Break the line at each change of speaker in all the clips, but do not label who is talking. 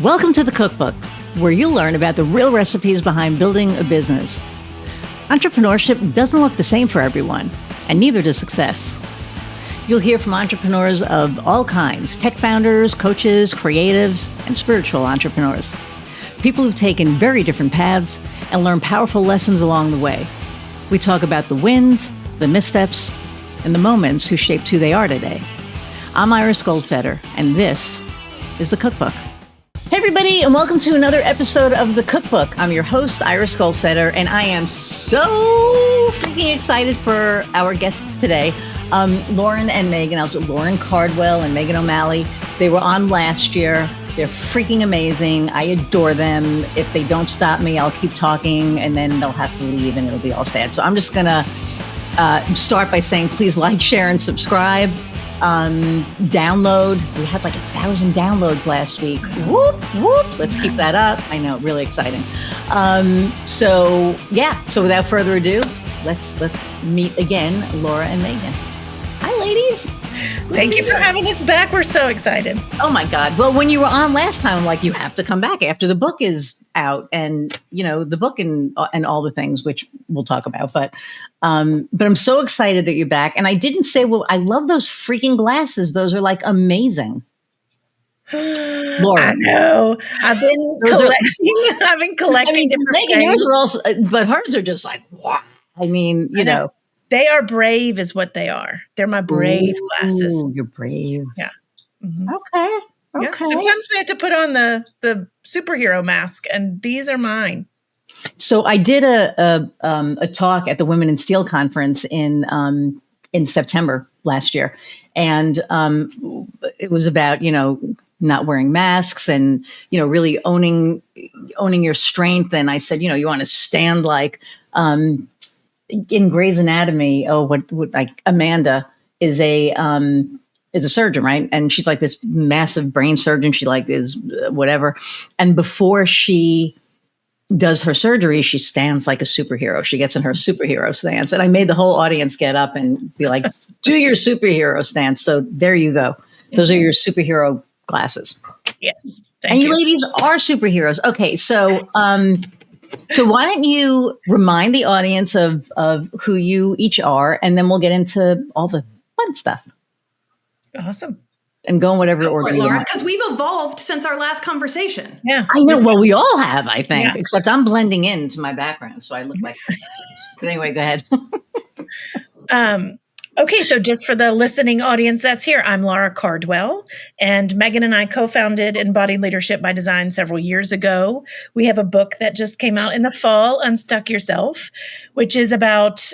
Welcome to the Cookbook, where you'll learn about the real recipes behind building a business. Entrepreneurship doesn't look the same for everyone, and neither does success. You'll hear from entrepreneurs of all kinds, tech founders, coaches, creatives, and spiritual entrepreneurs. People who've taken very different paths and learned powerful lessons along the way. We talk about the wins, the missteps, and the moments who shaped who they are today. I'm Iris Goldfeder, and this is the Cookbook. Hey everybody, and welcome to another episode of the Cookbook. I'm your host, Iris Goldfeder, and I am so freaking excited for our guests today. Lauren and Meghan, Lauren Cardwell and Meghan O'Malley. They were on last year. They're freaking amazing. I adore them. If they don't stop me, I'll keep talking, and then they'll have to leave, and it'll be all sad. So I'm just gonna start by saying, please like, share, and subscribe. Download. We had like 1,000 downloads last week. Whoop, whoop. Let's keep that up. I know, really exciting. So without further ado, let's meet again, Laura and Meghan. Hi, ladies.
Thank you for having us back. We're so excited.
Oh my God. Well, when you were on last time, I'm like, you have to come back after the book is out, and the book and all the things which we'll talk about. But I'm so excited that you're back. And I didn't say, well, I love those freaking glasses. Those are like amazing. Laura.
I know. I've been collecting. Different
Meghan,
things.
yours are also, but hers are just like, wow. I mean, you know.
They are brave is what they are. They're my brave glasses.
Ooh, you're brave.
Yeah. Mm-hmm.
Okay.
Yeah. Sometimes we have to put on the superhero mask, and these are mine.
So I did a talk at the Women in Steel conference in September last year, and it was about not wearing masks and really owning your strength. And I said, you want to stand like in Grey's Anatomy. Oh, what like Amanda is a surgeon, right? And she's like this massive brain surgeon. She like is whatever. And before she does her surgery, she stands like a superhero. She gets in her superhero stance. And I made the whole audience get up and be like, do your superhero stance. So there you go. Those are your superhero glasses.
Yes.
And you ladies are superheroes. Okay. So why don't you remind the audience of who you each are, and then we'll get into all the fun stuff.
Awesome.
And go in whatever order you want.
Because we've evolved since our last conversation.
Yeah.
I know. Well, we all have, I think, except I'm blending into my background. So I look like, but anyway, go ahead.
Okay. So just for the listening audience that's here, I'm Laura Cardwell, and Meghan and I co-founded Embodied Leadership by Design several years ago. We have a book that just came out in the fall, Unstuck Yourself, which is about,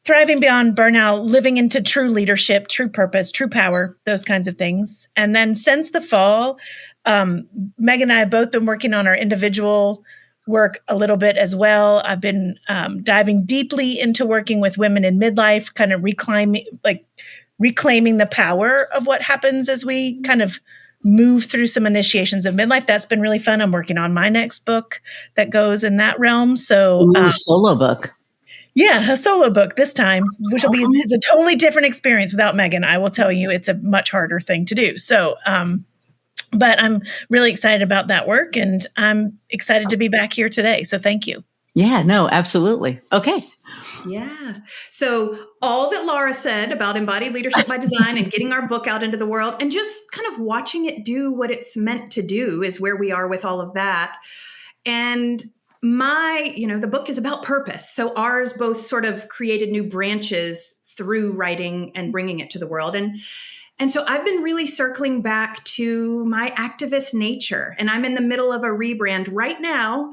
thriving beyond burnout, living into true leadership, true purpose, true power, those kinds of things. And then since the fall, Meghan and I have both been working on our individual work a little bit as well. I've been diving deeply into working with women in midlife, kind of reclaiming the power of what happens as we kind of move through some initiations of midlife. That's been really fun. I'm working on my next book that goes in that realm. So
solo book.
Yeah, a solo book this time, which will be is a totally different experience without Meghan. I will tell you, it's a much harder thing to do. So, but I'm really excited about that work, and I'm excited to be back here today. So thank you.
Yeah, no, absolutely. Okay.
Yeah. So all that Laura said about embodied leadership by design and getting our book out into the world and just kind of watching it do what it's meant to do is where we are with all of that. And the book is about purpose. So ours both sort of created new branches through writing and bringing it to the world. And so I've been really circling back to my activist nature, and I'm in the middle of a rebrand right now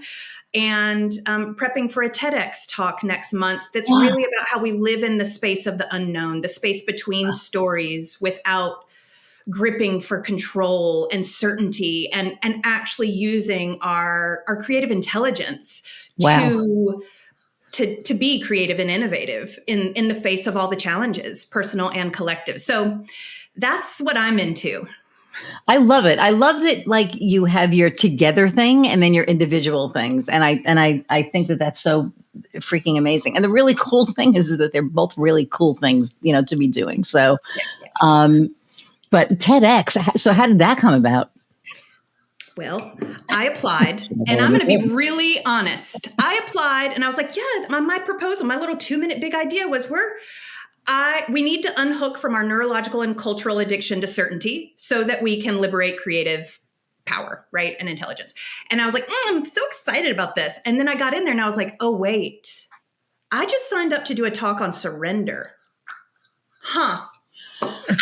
and prepping for a TEDx talk next month. That's really about how we live in the space of the unknown, the space between stories without gripping for control and certainty, and actually using our creative intelligence to be creative and innovative in the face of all the challenges, personal and collective. So that's what I'm into.
I love it. I love that, like, you have your together thing and then your individual things. And I think that that's so freaking amazing. And the really cool thing is that they're both really cool things, to be doing. So, but TEDx, so how did that come about?
Well, I applied, and I'm going to be really honest. I applied, and I was like, yeah, my proposal, my little 2-minute big idea was we need to unhook from our neurological and cultural addiction to certainty so that we can liberate creative power, right? And intelligence. And I was like, I'm so excited about this. And then I got in there and I was like, oh, wait, I just signed up to do a talk on surrender.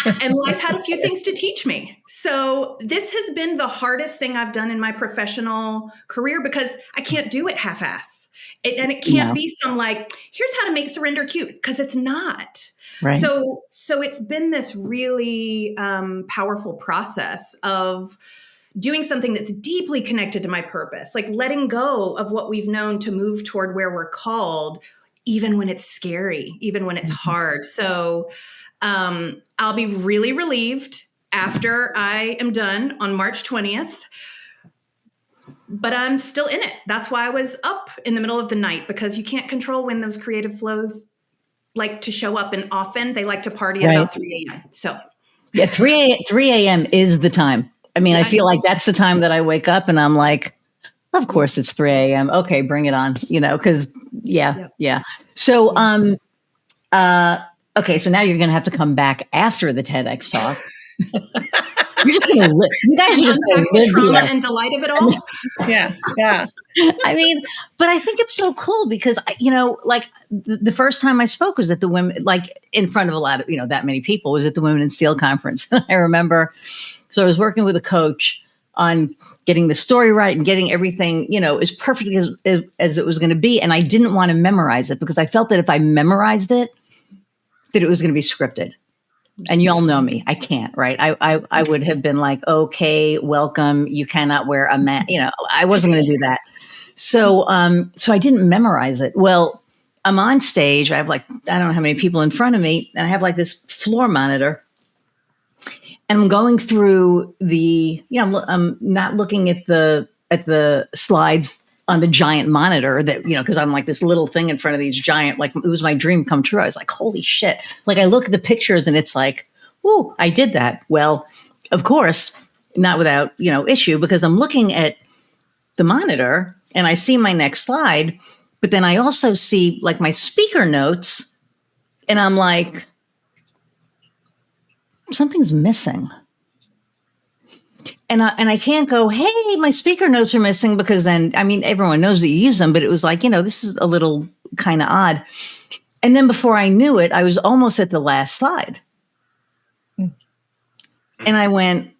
And life had a few things to teach me. So this has been the hardest thing I've done in my professional career because I can't do it half-ass. And it can't be some like, here's how to make surrender cute, because it's not.
Right.
So it's been this really powerful process of doing something that's deeply connected to my purpose, like letting go of what we've known to move toward where we're called, even when it's scary, even when it's hard. So I'll be really relieved after I am done on March 20th, but I'm still in it. That's why I was up in the middle of the night, because you can't control when those creative flows like to show up. And often they like to party at about 3 a.m. So
yeah, 3 a.m. is the time. I mean, I feel like that's the time that I wake up and I'm like, of course it's 3 a.m. Okay, bring it on, because yeah. So, okay, so now you're going to have to come back after the TEDx talk. You're just going to live. You guys are just going to live
the trauma
here.
and delight of it all.
Yeah.
I mean, but I think it's so cool because, like the first time I spoke was at the women, like in front of a lot of, that many people, was at the Women in Steel conference. I remember, so I was working with a coach on getting the story right and getting everything, as perfect as it was going to be. And I didn't want to memorize it because I felt that if I memorized it, that it was going to be scripted. And you all know me. I can't, right? I would have been like, okay, welcome. You cannot wear a mask. I wasn't going to do that. So I didn't memorize it. Well, I'm on stage. I have like, I don't know how many people in front of me. And I have like this floor monitor. And I'm going through I'm not looking at the slides on the giant monitor that, because I'm like this little thing in front of these giant, like it was my dream come true. I was like, holy shit. Like I look at the pictures and it's like, oh, I did that. Well, of course, not without, issue, because I'm looking at the monitor and I see my next slide, but then I also see like my speaker notes and I'm like, something's missing. And I can't go, hey, my speaker notes are missing, because then, everyone knows that you use them, but it was like, this is a little kind of odd. And then before I knew it, I was almost at the last slide. And I went,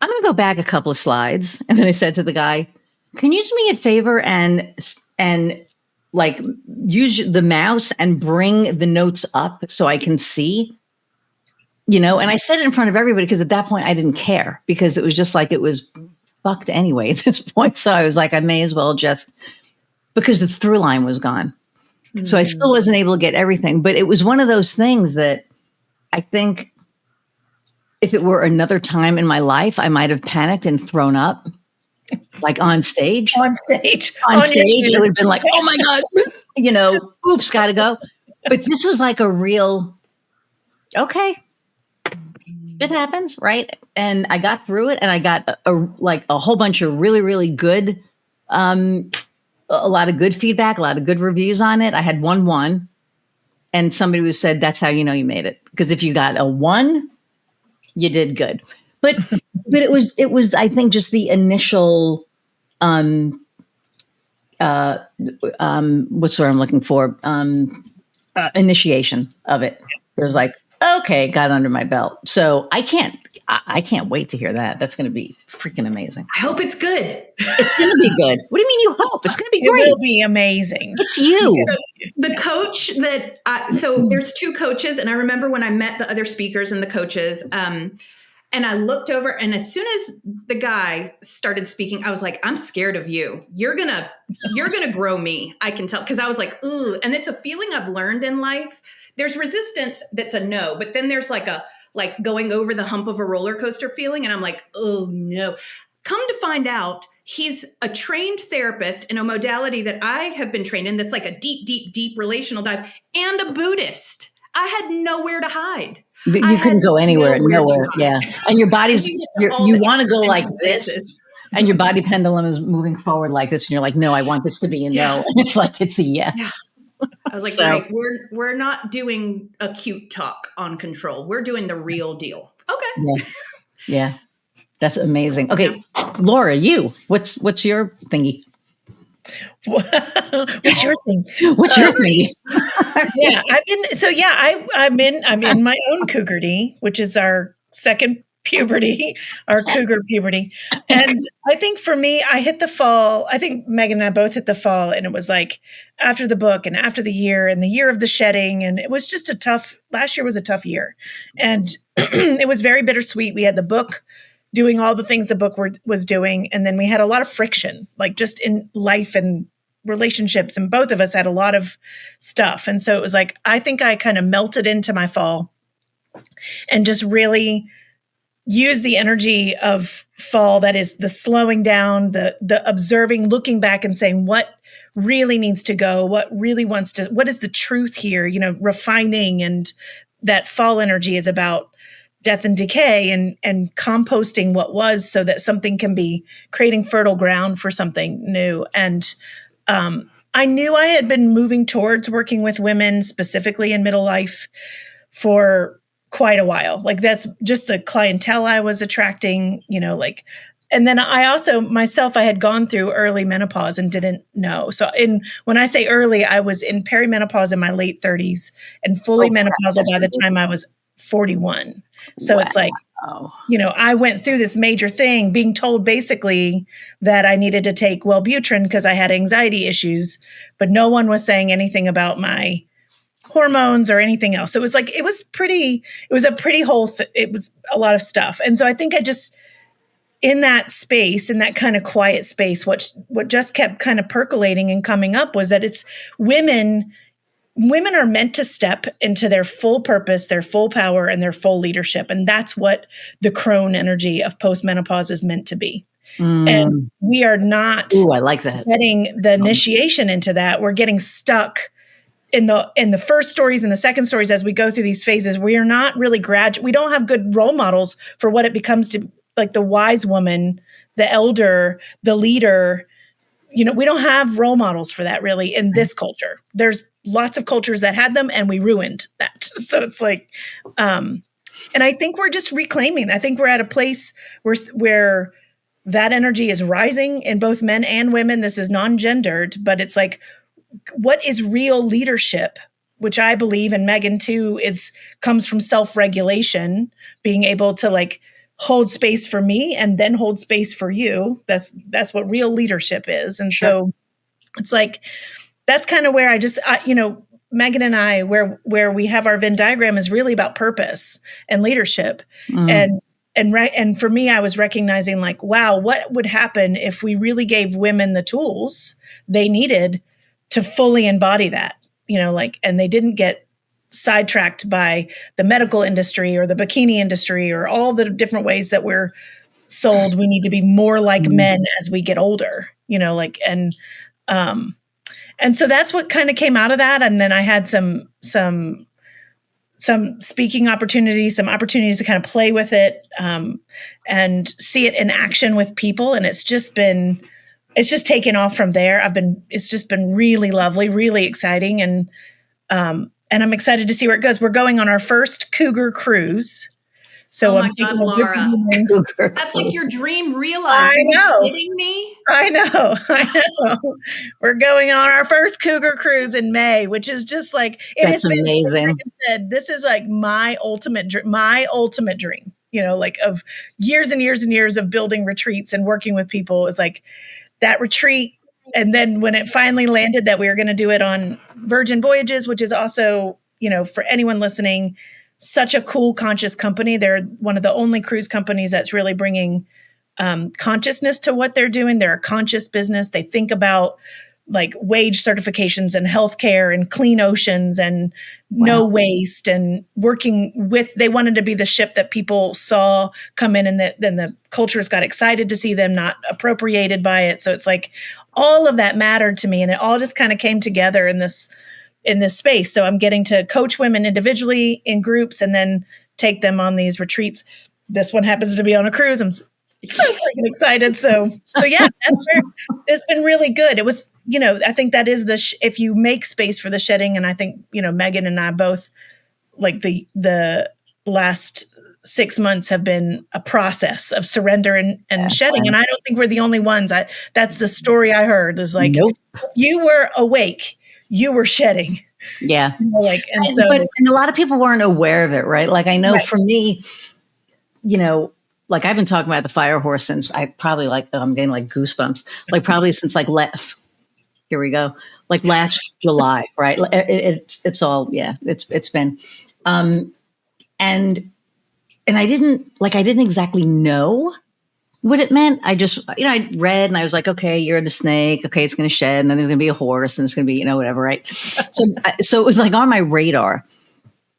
I'm going to go back a couple of slides. And then I said to the guy, can you do me a favor and like use the mouse and bring the notes up so I can see? And I said it in front of everybody because at that point I didn't care, because it was just like, it was fucked anyway at this point. So I was like, I may as well because the through line was gone. Mm-hmm. So I still wasn't able to get everything, but it was one of those things that I think if it were another time in my life, I might've panicked and thrown up, like on stage.
On stage,
it would have been like, oh my God, oops, gotta go. But this was like a real, okay. It happens, right? And I got through it, and I got a whole bunch of really, really good, a lot of good feedback, a lot of good reviews on it. I had 1-1, and somebody said, "That's how you know you made it." Because if you got a 1, you did good. But it was I think just the initial, what's the word I'm looking for? Initiation of it. It was like, okay, got under my belt. So I can't wait to hear that. That's going to be freaking amazing.
I hope it's good.
It's going to be good. What do you mean you hope? It's going to be great.
It will be amazing.
It's you.
The coach so there's 2 coaches. And I remember when I met the other speakers and the coaches, and I looked over, and as soon as the guy started speaking, I was like, I'm scared of you. You're going to grow me. I can tell. Cause I was like, ooh, and it's a feeling I've learned in life. There's resistance that's a no, but then there's like going over the hump of a roller coaster feeling. And I'm like, oh no. Come to find out, he's a trained therapist in a modality that I have been trained in. That's like a deep, deep, deep relational dive, and a Buddhist. I had nowhere to hide.
You couldn't go anywhere. Nowhere. Yeah. And your body's, you want to go like this. And your body pendulum is moving forward like this, and you're like, no, I want this to be a no. And it's like, it's a yes.
Yeah. I was like,
So-
right, we're not doing a cute talk on control. We're doing the real deal. Okay.
Yeah. That's amazing. Okay. Laura, what's your thingy?
What's your thing?
What's your thingy?
I'm in my own cougardy, which is our second puberty, our cougar puberty. And I think for me, I hit the fall. I think Meghan and I both hit the fall, and it was like after the book and after the year and the year of the shedding. And it was just last year was a tough year. And it was very bittersweet. We had the book doing all the things the book was doing. And then we had a lot of friction, like just in life and relationships. And both of us had a lot of stuff. And so it was like, I think I kind of melted into my fall and just really use the energy of fall. That is the slowing down, the observing, looking back and saying what really needs to go, what is the truth here, refining. And that fall energy is about death and decay and composting what was so that something can be creating fertile ground for something new. And I knew I had been moving towards working with women, specifically in middle life, for quite a while. Like that's just the clientele I was attracting, and then I also myself, I had gone through early menopause and didn't know. So when I say early, I was in perimenopause in my late 30s and fully menopausal by the time I was 41. So It's like, I went through this major thing being told basically that I needed to take Wellbutrin because I had anxiety issues, but no one was saying anything about my hormones or anything else. So it was like, it was a lot of stuff. And so I think I just, in that space, in that kind of quiet space, what just kept kind of percolating and coming up was that it's women are meant to step into their full purpose, their full power, and their full leadership. And that's what the Crone energy of postmenopause is meant to be. And we are not
I like that.
getting the initiation into that. We're getting stuck in the first stories and the second stories as we go through these phases. We are not really we don't have good role models for what it becomes to, like the wise woman, the elder, the leader. We don't have role models for that really in this culture. There's lots of cultures that had them and we ruined that. So it's like, and I think we're just reclaiming. I think we're at a place where that energy is rising in both men and women. This is non-gendered, but it's like, what is real leadership, which I believe, and Meghan too, comes from self-regulation, being able to like hold space for me and then hold space for you. That's what real leadership is. And so it's like, that's kind of where Meghan and I, where we have our Venn diagram is really about purpose and leadership. And for me, I was recognizing like, wow, what would happen if we really gave women the tools they needed to fully embody that, and they didn't get sidetracked by the medical industry or the bikini industry or all the different ways that we're sold. We need to be more like men as we get older, and so that's what kind of came out of that. And then I had some speaking opportunities, some opportunities to kind of play with it and see it in action with people. And it's just taken off from there. It's just been really lovely, really exciting. And I'm excited to see where it goes. We're going on our first cougar cruise. So
oh my God, Laura. That's like your dream realized.
I know.
Are you kidding me?
I know. We're going on our first cougar cruise in May, which is just like,
that's amazing.
Like I said, this is like my ultimate dream, like of years and years and years of building retreats and working with people. Is like that retreat. And then when it finally landed that we were going to do it on Virgin Voyages, which is also, for anyone listening, such a cool conscious company. They're one of the only cruise companies that's really bringing consciousness to what they're doing. They're a conscious business. They think about like wage certifications and healthcare and clean oceans and no waste and they wanted to be the ship that people saw come in, and then the cultures got excited to see them, not appropriated by it. So it's like all of that mattered to me, and it all just kind of came together in this space. So I'm getting to coach women individually in groups and then take them on these retreats. This one happens to be on a cruise. I'm So freaking excited. So yeah, it's been really good. It was, I think that is if you make space for the shedding, and I think, Meghan and I both, like the last 6 months have been a process of surrender and shedding. And I don't think we're the only ones. That's the story I heard, is like,
Nope.
You were awake, you were shedding.
Yeah.
And
a lot of people weren't aware of it, right? Like, I know for me, like I've been talking about the fire horse since I'm getting like goosebumps, like probably since like, here we go, like last July, right? It's all, it's been, and I didn't exactly know what it meant. I just, I read and I was like, okay, you're the snake. Okay. It's going to shed. And then there's going to be a horse and it's going to be, whatever. Right. So it was like on my radar,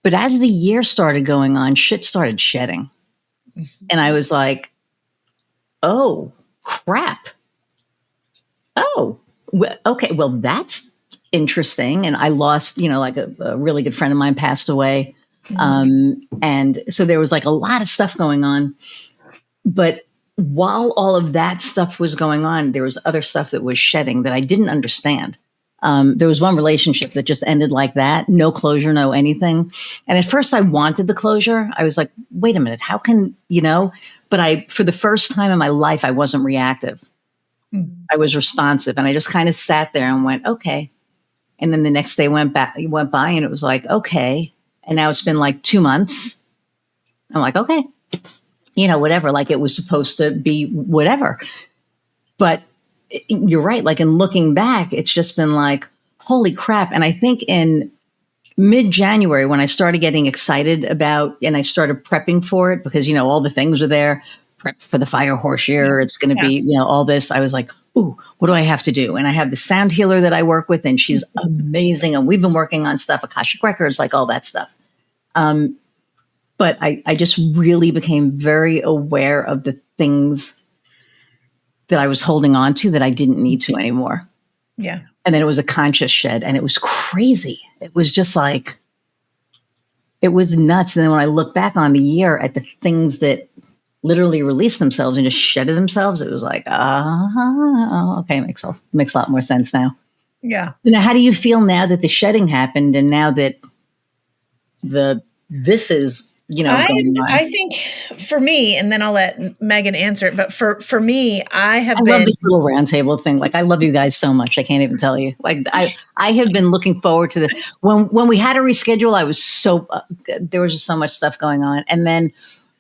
but as the year started going on, shit started shedding. And I was like, oh crap. Oh, okay. Well, that's interesting. And I lost, like a really good friend of mine passed away. And so there was like a lot of stuff going on, but while all of that stuff was going on, there was other stuff that was shedding that I didn't understand. There was one relationship that just ended like that. No closure, no anything. And at first I wanted the closure. I was like, wait a minute, how can, but for the first time in my life, I wasn't reactive. I was responsive. And I just kind of sat there and went, okay. And then the next day went by and it was like, okay. And now it's been like 2 months. I'm like, okay, whatever, like it was supposed to be whatever. But you're right. Like in looking back, it's just been like, holy crap. And I think in mid-January, when I started getting excited about, and I started prepping for it because, all the things are there, prep for the fire horse year. It's going to be, all this. I was like, ooh, what do I have to do? And I have the sound healer that I work with, and she's amazing. And we've been working on stuff, Akashic Records, like all that stuff. But I just really became very aware of the things that I was holding on to that I didn't need to anymore.
Yeah.
And then it was a conscious shed, and it was crazy. It was just like, it was nuts. And then when I look back on the year at the things that literally released themselves and just shedded themselves, it was like, okay, makes a lot more sense now.
Yeah.
Now, how do you feel now that the shedding happened and now that this is, going on?
I think for me, and then I'll let Meghan answer it, but for me, I
love this little roundtable thing. Like, I love you guys so much. I can't even tell you. Like, I have been looking forward to this. When we had to reschedule, I was there was just so much stuff going on. And then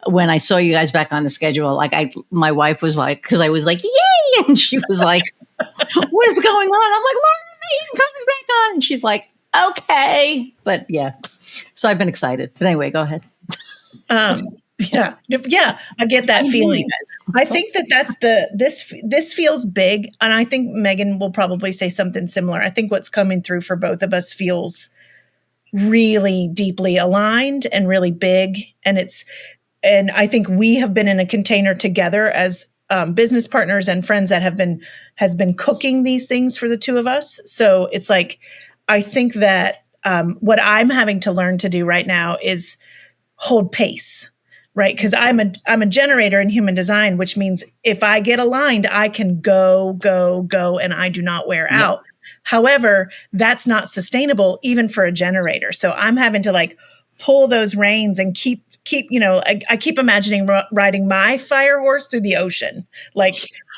when I saw you guys back on the schedule, like my wife was like, because I was like, yay. And she was like, what is going on? I'm like, Laura, I'm coming back on. And she's like, okay. But yeah. So I've been excited. But anyway, go ahead.
Yeah, I get that feeling. I think that's this feels big. And I think Meghan will probably say something similar. I think what's coming through for both of us feels really deeply aligned and really big. And I think we have been in a container together as business partners and friends that has been cooking these things for the two of us. So it's like, I think that what I'm having to learn to do right now is hold pace, right? Because I'm a generator in human design, which means if I get aligned, I can go, and I do not wear out. However, that's not sustainable even for a generator. So I'm having to like pull those reins and keep, I keep imagining riding my fire horse through the ocean. Like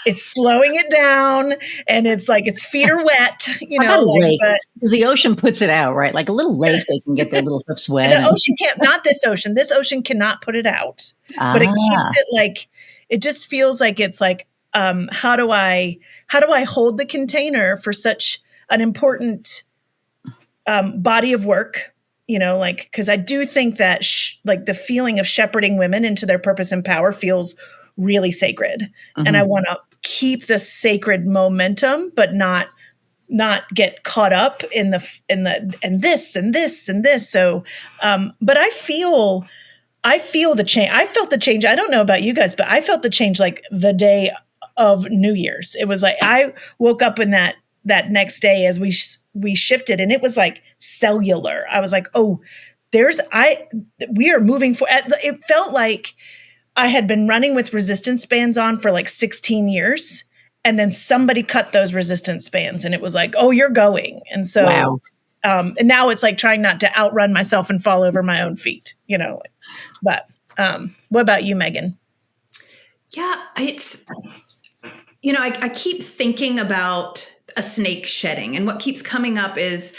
it's slowing it down and it's like its feet are wet,
because the ocean puts it out, right? Like a little lake, they can get their little hoofs wet.
The ocean can't, not this ocean. This ocean cannot put it out, but it keeps it like, it just feels like it's like, how do I hold the container for such an important body of work? Because I do think that the feeling of shepherding women into their purpose and power feels really sacred. Mm-hmm. And I want to keep the sacred momentum, but not get caught up in this. So, but I feel the change. I felt the change. I don't know about you guys, but I felt the change like the day of New Year's. It was like, I woke up in that next day as we shifted, and it was like cellular. I was like, oh, we are moving forward. It felt like I had been running with resistance bands on for like 16 years. And then somebody cut those resistance bands and it was like, oh, you're going. And so,
Wow.
And now it's like trying not to outrun myself and fall over my own feet, But what about you, Meghan?
Yeah, it's, I keep thinking about a snake shedding, and what keeps coming up is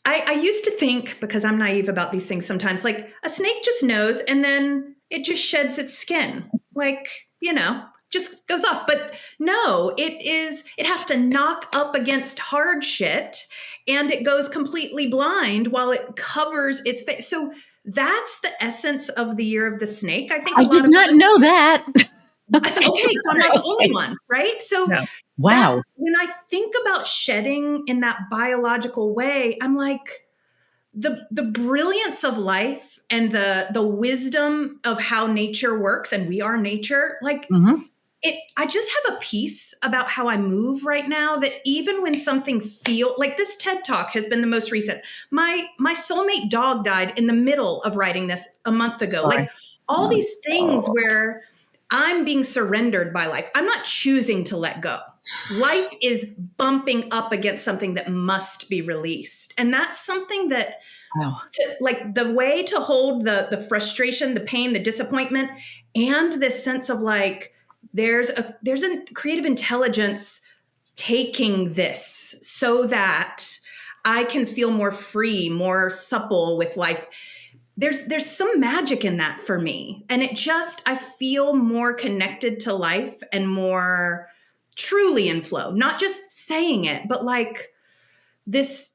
I used to think, because I'm naive about these things sometimes, like a snake just knows and then it just sheds its skin, just goes off. But no, it has to knock up against hard shit and it goes completely blind while it covers its face. So that's the essence of the year of the snake. I think
I did not know that.
Okay, so I'm not the only one, right? So
No.
Wow.
when I think about shedding in that biological way, I'm like, the brilliance of life and the wisdom of how nature works, and we are nature, like I just have a piece about how I move right now that even when something feels like this TED Talk has been the most recent. My soulmate dog died in the middle of writing this a month ago.
Sorry.
Like all these things where I'm being surrendered by life. I'm not choosing to let go. Life is bumping up against something that must be released. And that's something that like the way to hold the frustration, the pain, the disappointment, and this sense of like, there's a creative intelligence taking this so that I can feel more free, more supple with life. There's some magic in that for me. And I feel more connected to life and more truly in flow, not just saying it, but like this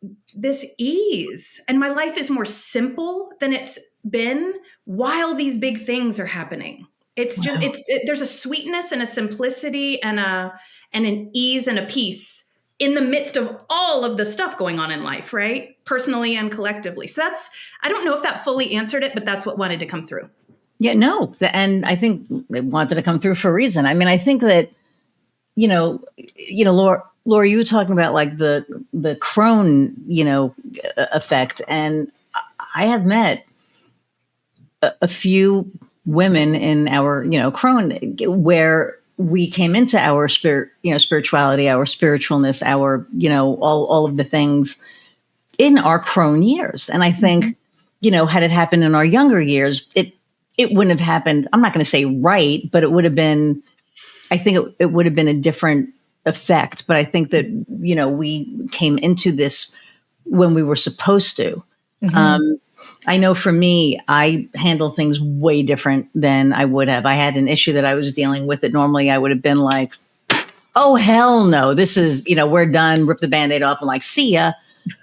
ease. And my life is more simple than it's been while these big things are happening. It's just, there's a sweetness and a simplicity and an ease and a peace in the midst of all of the stuff going on in life, right? Personally and collectively. So I don't know if that fully answered it, but that's what wanted to come through.
Yeah, no. And I think it wanted to come through for a reason. I mean, I think that, Laura, you were talking about like the Crone, effect. And I have met a few women in our, Crone, where we came into our spirituality, our spiritualness, our, all of the things in our Crone years. And I think, had it happened in our younger years, it wouldn't have happened. I'm not going to say right, but it would have been, I think it would have been a different effect. But I think that, we came into this when we were supposed to. I know for me, I handle things way different than I would have. I had an issue that I was dealing with that normally I would have been like, oh, hell no, this is, we're done, rip the Band-Aid off and like, see ya.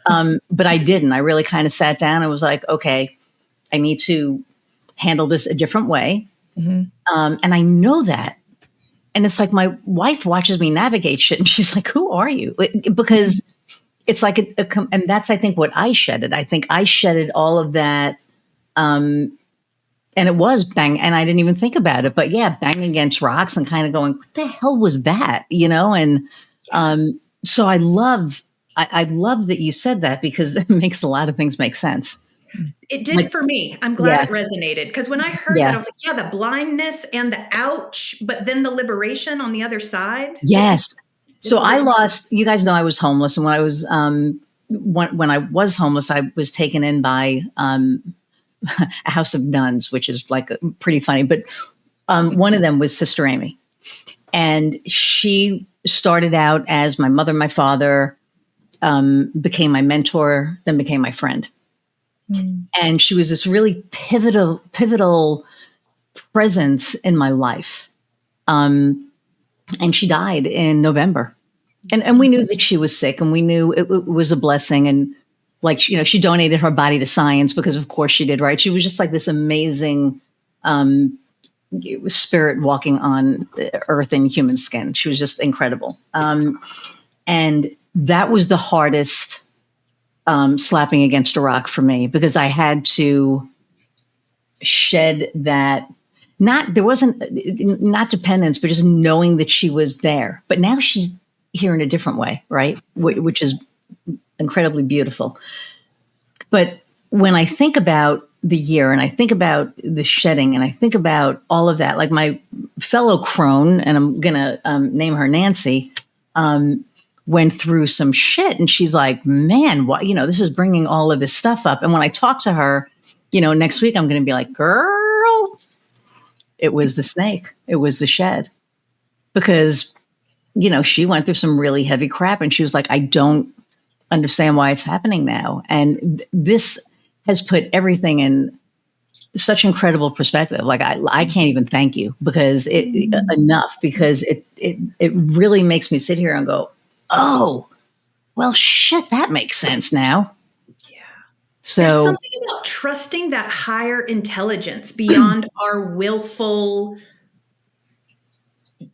But I didn't. I really kind of sat down and was like, okay, I need to handle this a different way. And I know that. And it's like my wife watches me navigate shit and she's like, who are you? Because it's like, and that's, I think, what I shedded. I think I shedded all of that. And it was bang. And I didn't even think about it. But yeah, banging against rocks and kind of going, what the hell was that? And so I love that you said that because it makes a lot of things make sense.
It did for me. I'm glad it resonated. Because when I heard that, I was like, the blindness and the ouch, but then the liberation on the other side.
Yes. So I lost, you guys know I was homeless. And when I was, when I was homeless, I was taken in by a house of nuns, which is like pretty funny. But one of them was Sister Amy. And she started out as my mother, my father, became my mentor, then became my friend. And she was this really pivotal presence in my life. And she died in November. And we knew that she was sick and we knew it was a blessing. And like, she donated her body to science because of course she did, right? She was just like this amazing spirit walking on earth in human skin. She was just incredible. And that was the hardest slapping against a rock for me because I had to shed that. There wasn't not dependence, but just knowing that she was there. But now she's here in a different way, right? Which is incredibly beautiful. But when I think about the year and I think about the shedding and I think about all of that, like my fellow crone, and I'm going to name her Nancy, went through some shit. And she's like, man, what, this is bringing all of this stuff up. And when I talk to her, next week, I'm going to be like, girl, it was the snake. It was the shed. Because, she went through some really heavy crap and she was like, I don't understand why it's happening now. And this has put everything in such incredible perspective. Like I can't even thank you because it really makes me sit here and go, oh, well, shit, that makes sense now.
Yeah.
So
there's something about trusting that higher intelligence beyond our willful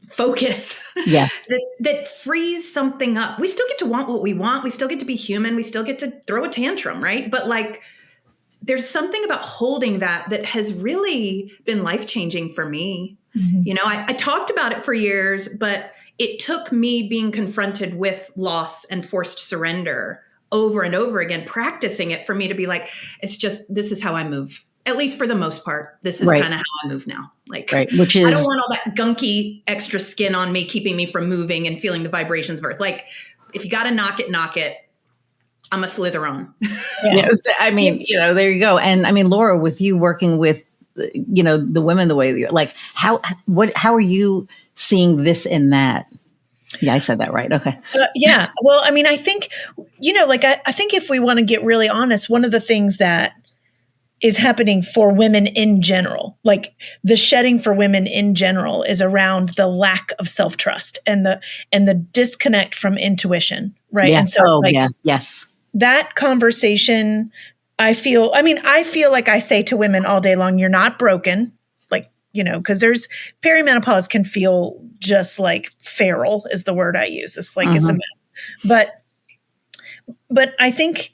focus.
Yes.
that frees something up. We still get to want what we want. We still get to be human. We still get to throw a tantrum, right? But like, there's something about holding that has really been life-changing for me. Mm-hmm. I talked about it for years, but it took me being confronted with loss and forced surrender over and over again, practicing it for me to be like, this is how I move. At least for the most part, this is kind of how I move now. Like, which is, I don't want all that gunky extra skin on me, keeping me from moving and feeling the vibrations of earth. Like, if you got to knock it. I'm a slither on.
Yeah. I mean, there you go. And I mean, Laura, with you working with, the women the way you're like, how are you seeing this and that? Yeah, I said that right. Okay.
Yeah. Well, I mean, I think, I think if we want to get really honest, one of the things that is happening for women in general, like the shedding for women in general, is around the lack of self-trust and the disconnect from intuition. Right.
Yeah.
And so
yes.
That conversation, I feel like I say to women all day long, you're not broken. Like, because there's perimenopause can feel just like feral is the word I use. It's like, it's a mess. But I think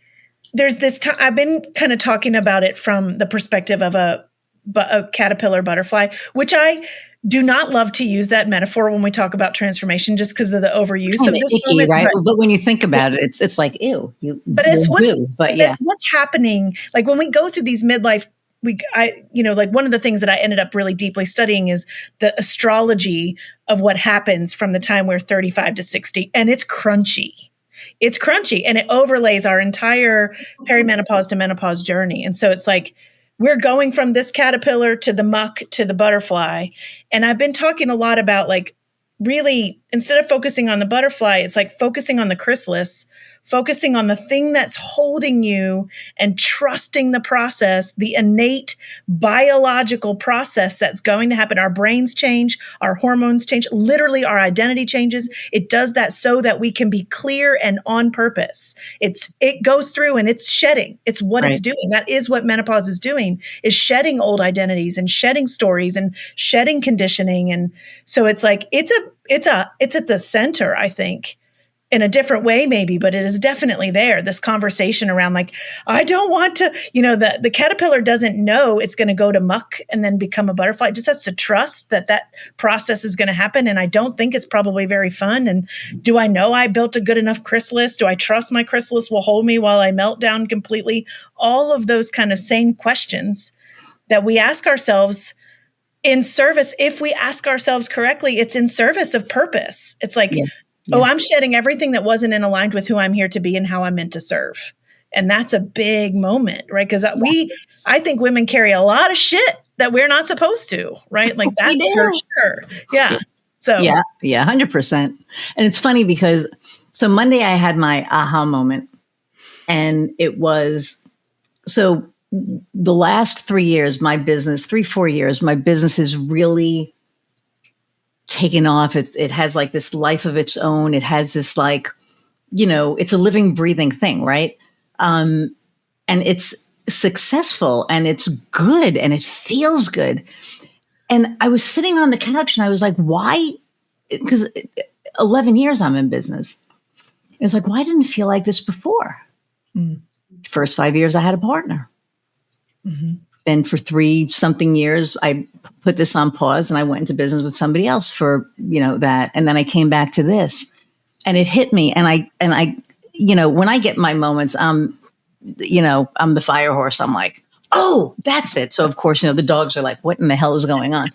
there's this time I've been kind of talking about it from the perspective of a caterpillar butterfly, which I do not love to use that metaphor when we talk about transformation, just because of the overuse of this
icky,
moment.
Right? But when you think about it, it's like, ew.
It's what's happening. Like when we go through these midlife, like one of the things that I ended up really deeply studying is the astrology of what happens from the time we're 35 to 60. And it's crunchy. It's crunchy and it overlays our entire perimenopause to menopause journey. And so it's like, we're going from this caterpillar to the muck to the butterfly. And I've been talking a lot about like really, instead of focusing on the butterfly, it's like focusing on the chrysalis, focusing on the thing that's holding you and trusting the process, the innate biological process that's going to happen. Our brains change, our hormones change, literally our identity changes. It does that so that we can be clear and on purpose. It goes through and it's shedding. It's what it's doing. That is what menopause is doing, is shedding old identities and shedding stories and shedding conditioning. And so it's like, it's at the center, I think, in a different way, maybe, but it is definitely there. This conversation around like, I don't want to, the caterpillar doesn't know it's going to go to muck and then become a butterfly. It just has to trust that process is going to happen. And I don't think it's probably very fun. And do I know I built a good enough chrysalis? Do I trust my chrysalis will hold me while I melt down completely? All of those kind of same questions that we ask ourselves in service. If we ask ourselves correctly, it's in service of purpose. It's like, oh, I'm shedding everything that wasn't in aligned with who I'm here to be and how I'm meant to serve. And that's a big moment, right? Because I think women carry a lot of shit that we're not supposed to, right? Like that's for sure. Yeah. So
yeah, 100%. And it's funny because so Monday I had my aha moment, and it was so the last 3 years, 4 years, my business is really taken off. It has like this life of its own. It has this like, it's a living, breathing thing, right? And it's successful and it's good and it feels good. And I was sitting on the couch and I was like, why? Because 11 years I'm in business. It was like, why didn't it feel like this before? First 5 years I had a partner. Mm-hmm. Then for 3-something years, I put this on pause and I went into business with somebody else for, that. And then I came back to this and it hit me. And I, when I get my moments, I'm the fire horse. I'm like, oh, that's it. So of course, the dogs are like, what in the hell is going on?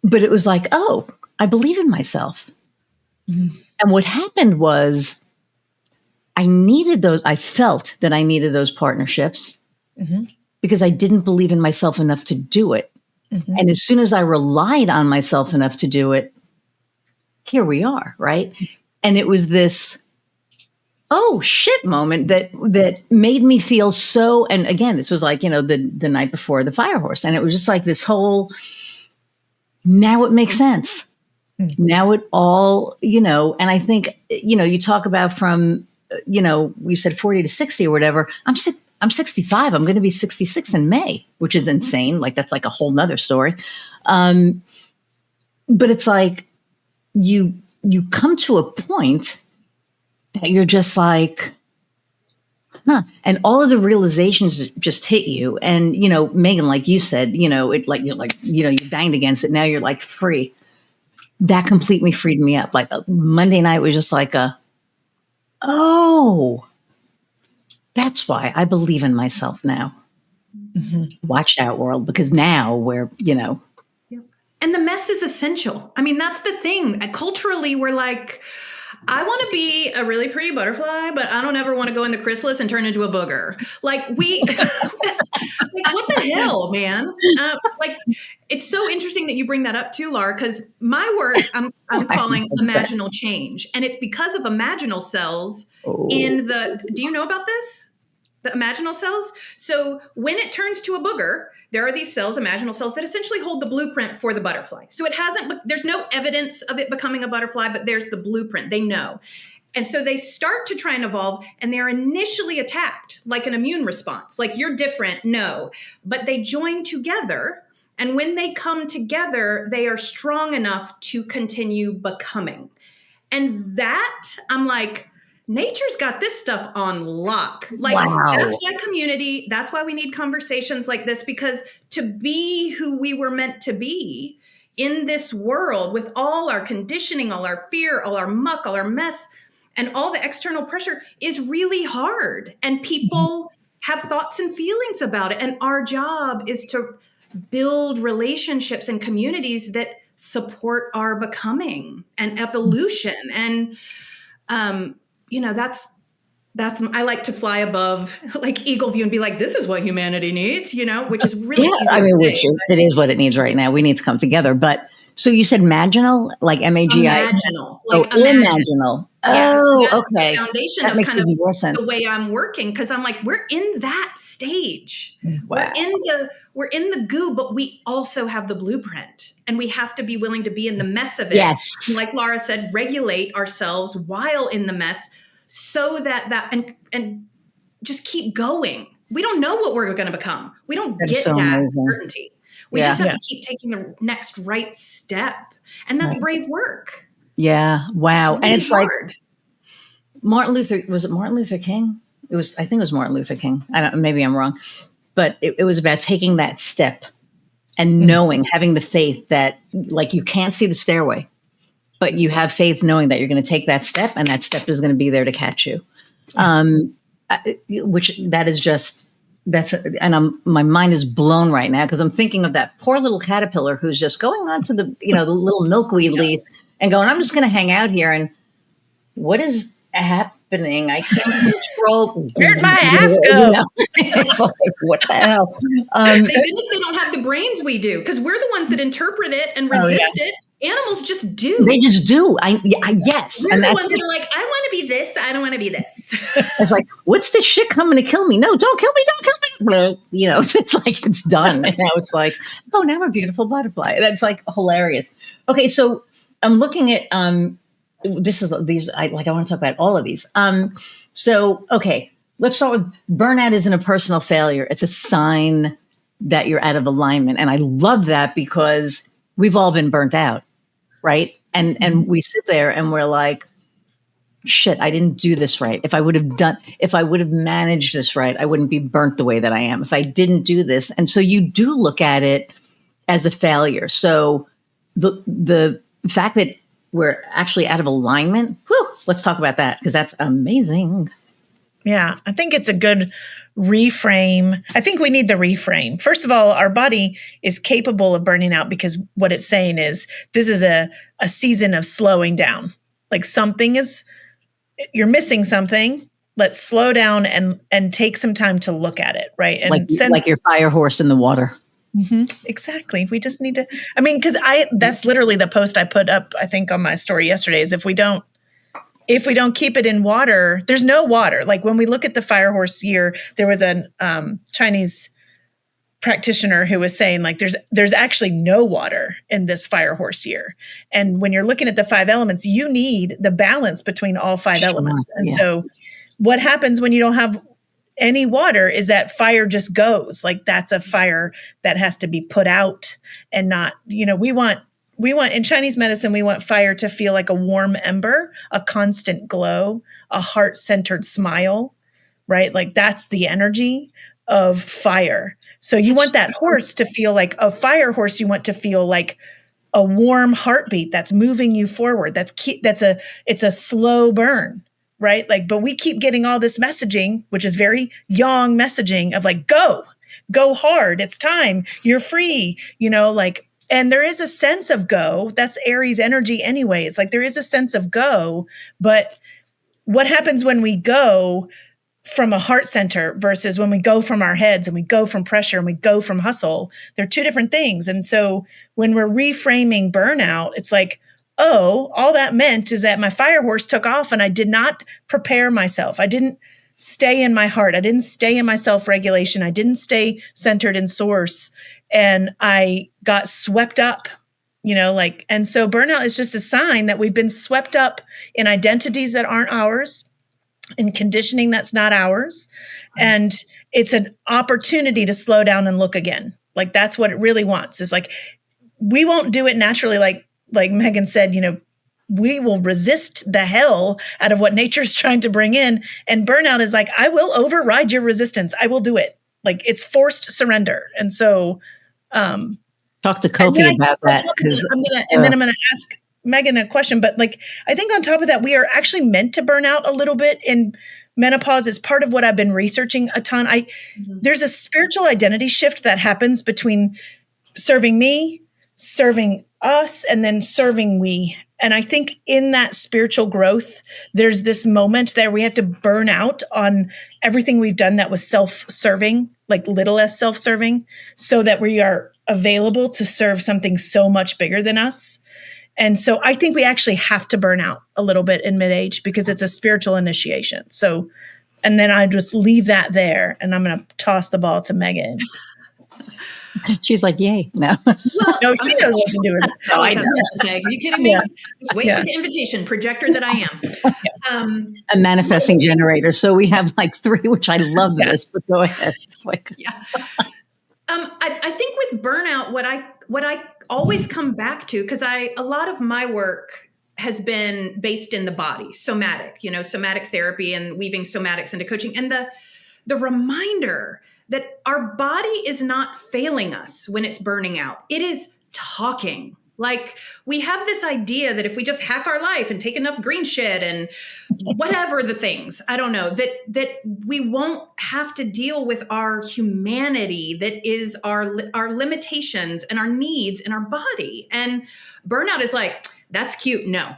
But it was like, oh, I believe in myself. Mm-hmm. And what happened was I felt that I needed those partnerships because I didn't believe in myself enough to do it. Mm-hmm. And as soon as I relied on myself enough to do it, here we are, right? And it was this, oh shit moment that made me feel so, and again, this was like, the night before the fire horse. And it was just like this whole, now it makes sense. Mm-hmm. Now it all, and I think, you talk about from, we said 40 to 60 or whatever. I'm 65. I'm going to be 66 in May, which is insane. Like that's like a whole nother story. But it's like you come to a point that you're just like, huh. And all of the realizations just hit you. And, Meghan, like you said, it like, you banged against it. Now you're like free. That completely freed me up. Like Monday night was just like oh, that's why I believe in myself now. Mm-hmm. Watch out, world, because now we're,
And the mess is essential. I mean, that's the thing. Culturally, we're like, I want to be a really pretty butterfly, but I don't ever want to go in the chrysalis and turn into a booger. Like that's, like, what the hell, man? It's so interesting that you bring that up too, Laura, because my work I'm calling Imaginal Change. And it's because of imaginal cells do you know about this? The imaginal cells? So when it turns to a booger, there are these cells, imaginal cells, that essentially hold the blueprint for the butterfly. So there's no evidence of it becoming a butterfly, but there's the blueprint. They know. And so they start to try and evolve, and they're initially attacked like an immune response. Like, you're different. No. But they join together. And when they come together, they are strong enough to continue becoming. And that, I'm like, nature's got this stuff on lock. Like, wow. That's why community, that's why we need conversations like this, because to be who we were meant to be in this world with all our conditioning, all our fear, all our muck, all our mess, and all the external pressure is really hard. And people have thoughts and feelings about it. And our job is to build relationships and communities that support our becoming and evolution. And, that's I like to fly above like eagle view and be like, this is what humanity needs, which is really easy to say.
It is what it needs right now. We need to come together. But so you said maginal, like MAGI?
Imaginal.
Like imaginal. Oh, okay.
The foundation
that
of
makes
kind of
more sense.
The way I'm working, because I'm like, we're in that stage. Wow. We're in the goo, but we also have the blueprint, and we have to be willing to be in the mess of it.
Yes.
And like Laura said, regulate ourselves while in the mess, so that and just keep going. We don't know what we're going to become. We don't get that amazing certainty. We just have to keep taking the next right step, and that's brave work.
Yeah. Wow.
It's really
and it's
hard.
Like Martin Luther King? I think it was Martin Luther King. Maybe I'm wrong, but it was about taking that step and knowing, having the faith that, like, you can't see the stairway, but you have faith knowing that you're going to take that step, and that step is going to be there to catch you. Which that is just, my mind is blown right now, because I'm thinking of that poor little caterpillar who's just going onto the little milkweed leaf and going, I'm just going to hang out here. And what is happening? I can't control.
Where'd my ass go?
It's like, what the hell?
Thank goodness they don't have the brains we do, because we're the ones that interpret it and resist it. Animals just do.
They just do. Yes.
We're the ones that are like, I want to be this. I don't want to be this.
It's like, what's this shit coming to kill me? No, don't kill me. Don't kill me. It's like, it's done. And now it's like, oh, now I'm a beautiful butterfly. That's like hilarious. Okay. So I'm looking at, I want to talk about all of these. So, okay, let's start with burnout isn't a personal failure. It's a sign that you're out of alignment. And I love that, because we've all been burnt out, right? And we sit there and we're like, shit, I didn't do this right. If I would have managed this right, I wouldn't be burnt the way that I am if I didn't do this. And so you do look at it as a failure. So the fact that we're actually out of alignment, let's talk about that, because that's amazing.
Yeah, I think it's a good reframe. I think we need the reframe. First of all, our body is capable of burning out because what it's saying is this is a season of slowing down. Like you're missing something. Let's slow down and take some time to look at it, right? And
like your fire horse in the water.
Exactly. We just need to, because that's literally the post I put up, I think, on my story yesterday, is if we don't keep it in water, there's no water. Like when we look at the fire horse year, there was a Chinese practitioner who was saying like there's actually no water in this fire horse year. And when you're looking at the 5 elements, you need the balance between all 5 elements. And so what happens when you don't have any water is that fire just goes. Like that's a fire that has to be put out and not, we want in Chinese medicine, we want fire to feel like a warm ember, a constant glow, a heart-centered smile, right? Like that's the energy of fire. So you want that horse to feel like a fire horse. You want to feel like a warm heartbeat that's moving you forward. It's a slow burn, right? Like, but we keep getting all this messaging, which is very yang messaging of like, go hard. It's time. You're free, and there is a sense of go. That's Aries energy anyways. Like there is a sense of go, but what happens when we go from a heart center versus when we go from our heads and we go from pressure and we go from hustle? They're 2 different things. And so when we're reframing burnout, it's like, oh, all that meant is that my fire horse took off and I did not prepare myself. I didn't stay in my heart. I didn't stay in my self-regulation. I didn't stay centered in source. And I got swept up, and so burnout is just a sign that we've been swept up in identities that aren't ours, in conditioning that's not ours. And it's an opportunity to slow down and look again. Like that's what it really wants. Is like, we won't do it naturally. Like Meghan said, we will resist the hell out of what nature's trying to bring in. And burnout is like, I will override your resistance. I will do it. Like it's forced surrender. And so,
talk to Kofi about that.
Then I'm going to ask Meghan a question, but like, I think on top of that, we are actually meant to burn out a little bit in menopause. Is part of what I've been researching a ton. There's a spiritual identity shift that happens between serving me, serving us, and then serving we. And I think in that spiritual growth, there's this moment that we have to burn out on everything we've done that was self-serving, like little s self-serving, so that we are available to serve something so much bigger than us. And so I think we actually have to burn out a little bit in mid-age because it's a spiritual initiation. So, and then I just leave that there and I'm going to toss the ball to Meghan.
She's like, yay. No.
No, she knows what to do with it.
Oh, I know. Are you kidding me? Just wait for the invitation, projector that I am.
A manifesting generator. So we have like 3, which I love this, but go ahead.
I think with burnout, what I always come back to, because a lot of my work has been based in the body, somatic therapy and weaving somatics into coaching. And the reminder that our body is not failing us when it's burning out. It is talking. Like we have this idea that if we just hack our life and take enough green shit and whatever the things, I don't know, that we won't have to deal with our humanity, that is our limitations and our needs in our body. And burnout is like, that's cute. No.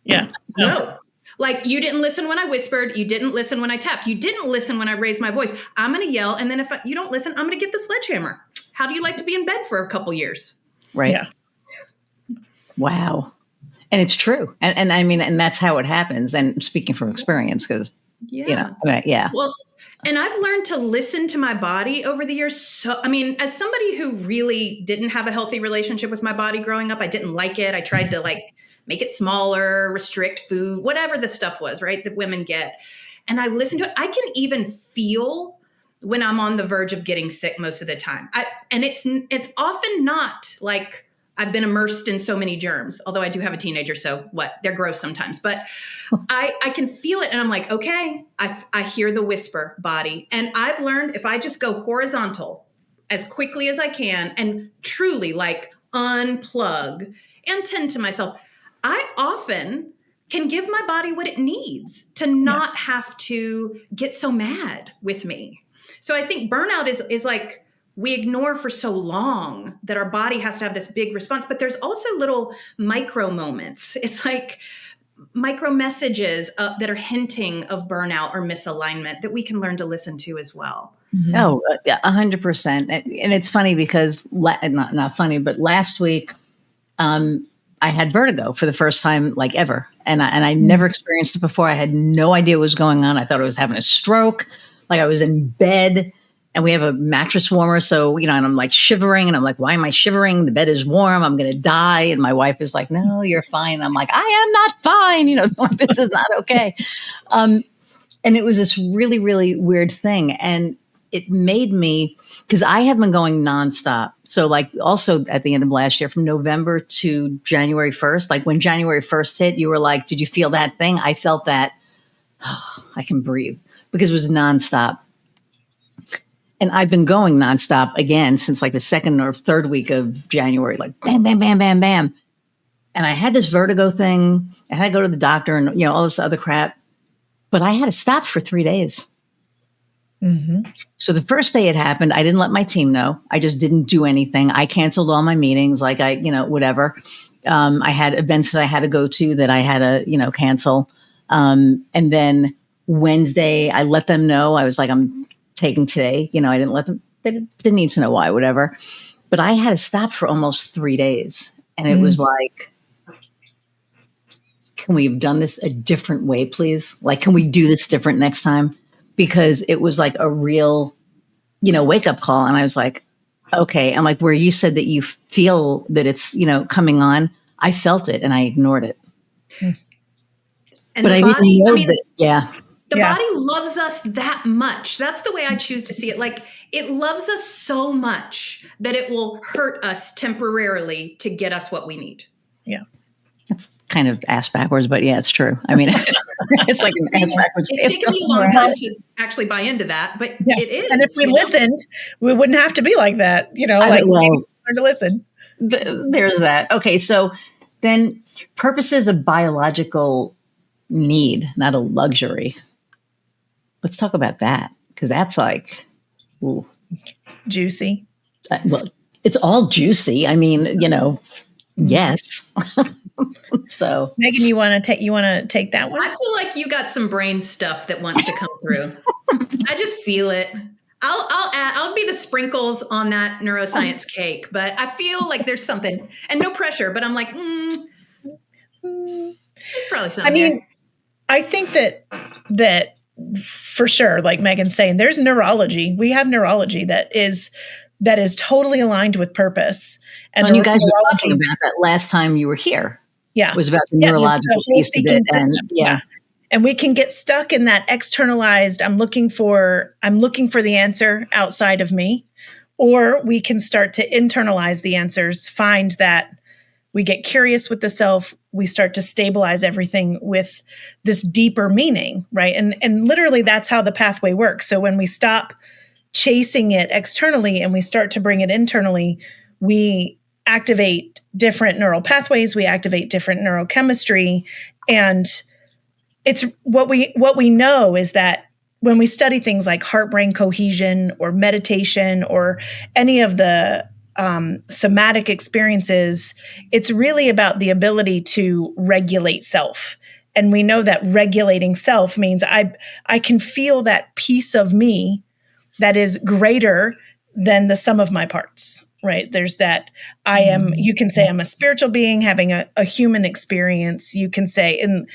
Yeah.
No. Like you didn't listen when I whispered. You didn't listen when I tapped. You didn't listen when I raised my voice. I'm going to yell. And then if you don't listen, I'm going to get the sledgehammer. How do you like to be in bed for a couple years?
Right. Yeah. Wow. And it's true. And I mean, and that's how it happens. And speaking from experience, because, Well,
and I've learned to listen to my body over the years. So, as somebody who really didn't have a healthy relationship with my body growing up, I didn't like it. I tried to make it smaller, restrict food, whatever the stuff was, right, that women get. And I listened to it. I can even feel when I'm on the verge of getting sick most of the time. And it's often not like I've been immersed in so many germs, although I do have a teenager, so what? They're gross sometimes. But I can feel it and I'm like, okay, I hear the whisper, body. And I've learned if I just go horizontal as quickly as I can and truly unplug and tend to myself, I often can give my body what it needs to not have to get so mad with me. So I think burnout is like we ignore for so long that our body has to have this big response, but there's also little micro moments. It's like micro messages that are hinting of burnout or misalignment that we can learn to listen to as well.
Mm-hmm. Oh, 100%. And it's funny because not funny, but last week, I had vertigo for the first time like ever. And I never experienced it before. I had no idea what was going on. I thought I was having a stroke. Like I was in bed and we have a mattress warmer. So, and I'm like shivering and I'm like, why am I shivering? The bed is warm. I'm going to die. And my wife is like, no, you're fine. I'm like, I am not fine. This is not okay. And it was this really, really weird thing. And it made me, because I have been going nonstop. So like also at the end of last year, from November to January 1st, like when January 1st hit, you were like, did you feel that thing? I felt that, I can breathe, because it was nonstop. And I've been going nonstop again since like the second or third week of January, like bam, bam, bam, bam, bam. And I had this vertigo thing. I had to go to the doctor and, all this other crap. But I had to stop for 3 days. Mm-hmm. So the first day it happened, I didn't let my team know. I just didn't do anything. I canceled all my meetings, like whatever. I had events that I had to go to that I had to, cancel. And then Wednesday, I let them know. I was like, I'm taking today. I didn't let them, they didn't need to know why, whatever. But I had to stop for almost 3 days. And it was like, can we have done this a different way, please? Like, can we do this different next time? Because it was like a real, wake up call. And I was like, okay. I'm like, where you said that you feel that it's, coming on, I felt it and I ignored it.
And
but I didn't know that. Yeah.
The body loves us that much. That's the way I choose to see it. Like it loves us so much that it will hurt us temporarily to get us what we need.
Yeah.
That's kind of ass backwards, but yeah, it's true. I mean, it's like an ass backwards.
It's taken me a long time to actually buy into that, but it is.
And if we listened, we wouldn't have to be like that, learn to listen.
There's that. Okay. So then purpose is a biological need, not a luxury. Let's talk about that. Because that's like, ooh.
Juicy.
Well, it's all juicy. I mean, yes. So
Megan, you want to take that one?
I feel like you got some brain stuff that wants to come through. I just feel it. I'll be the sprinkles on that neuroscience cake, but I feel like there's something, and no pressure, but I'm like, there's probably something.
I mean, I think that for sure, like Megan's saying, there's neurology. We have neurology that is totally aligned with purpose. And
you guys were talking about that last time you were here.
Yeah.
It was about the neurological piece of it. And,
and we can get stuck in that externalized, I'm looking for the answer outside of me. Or we can start to internalize the answers, find that we get curious with the self. We start to stabilize everything with this deeper meaning, right? And literally that's how the pathway works. So when we stop chasing it externally and we start to bring it internally, we activate different neural pathways, we activate different neurochemistry. And it's what we know is that when we study things like heart-brain cohesion or meditation or any of the somatic experiences, it's really about the ability to regulate self. And we know that regulating self means I can feel that piece of me that is greater than the sum of my parts, right? There's that you can say I'm a spiritual being having a human experience. You can say in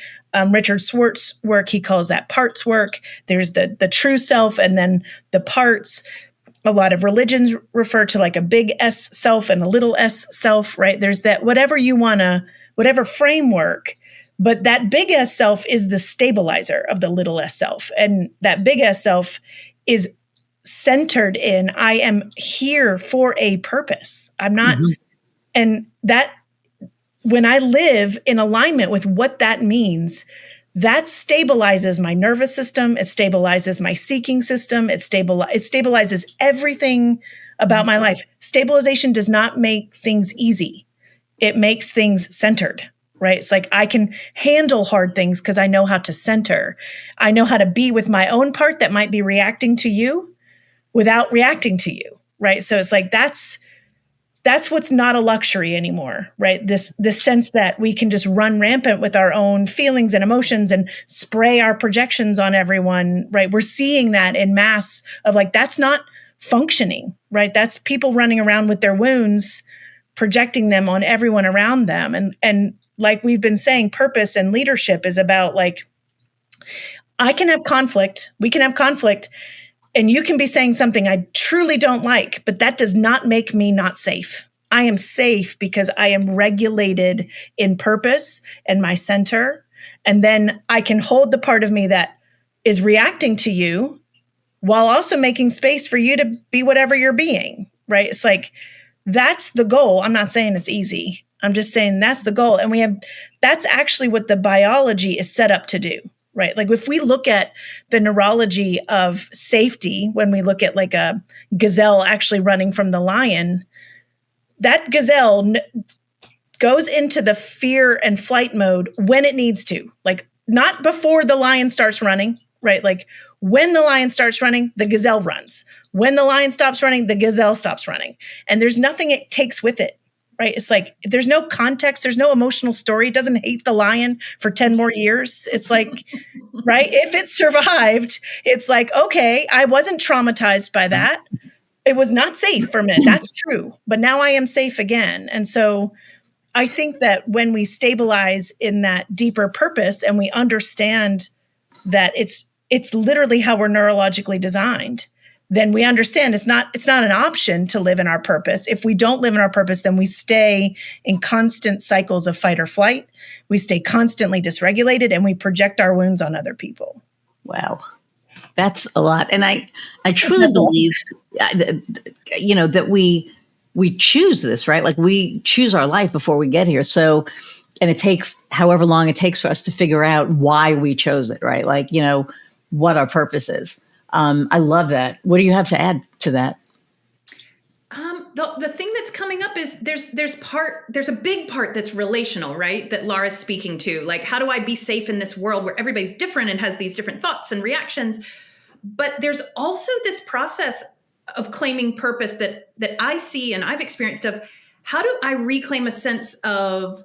Richard Swartz's work, he calls that parts work. There's the true self and then the parts. A lot of religions refer to like a big S self and a little s self, right? There's that whatever framework, but that big S self is the stabilizer of the little s self. And that big S self is centered in, I am here for a purpose. I'm not, and that when I live in alignment with what that means, that stabilizes my nervous system. It stabilizes my seeking system. It stabilizes everything about my life. Stabilization does not make things easy. It makes things centered, right? It's like I can handle hard things because I know how to center. I know how to be with my own part that might be reacting to you without reacting to you, right? So it's like that's what's not a luxury anymore, right? This sense that we can just run rampant with our own feelings and emotions and spray our projections on everyone, right? We're seeing that in mass of like, that's not functioning, right? That's people running around with their wounds, projecting them on everyone around them. And like we've been saying, purpose and leadership is about like, I can have conflict, we can have conflict, and you can be saying something I truly don't like, but that does not make me not safe. I am safe because I am regulated in purpose and my center. And then I can hold the part of me that is reacting to you while also making space for you to be whatever you're being, right? It's like, that's the goal. I'm not saying it's easy. I'm just saying that's the goal. And that's actually what the biology is set up to do. Right. Like if we look at the neurology of safety, when we look at like a gazelle actually running from the lion, that gazelle goes into the fear and flight mode when it needs to, like not before the lion starts running, right? Like when the lion starts running, the gazelle runs. When the lion stops running, the gazelle stops running. And there's nothing it takes with it. Right. It's like there's no context. There's no emotional story. It doesn't hate the lion for 10 more years. It's like, right. If it survived, it's like, OK, I wasn't traumatized by that. It was not safe for a minute. That's true. But now I am safe again. And so I think that when we stabilize in that deeper purpose and we understand that it's literally how we're neurologically designed, then we understand it's not an option to live in our purpose. If we don't live in our purpose, then we stay in constant cycles of fight or flight. We stay constantly dysregulated and we project our wounds on other people.
Wow. That's a lot. And I truly believe, that we choose this, right? Like we choose our life before we get here. So, and it takes however long it takes for us to figure out why we chose it, right? Like, what our purpose is. I love that. What do you have to add to that?
The thing that's coming up is there's a big part that's relational, right? That Laura's speaking to. Like, how do I be safe in this world where everybody's different and has these different thoughts and reactions? But there's also this process of claiming purpose that I see and I've experienced of how do I reclaim a sense of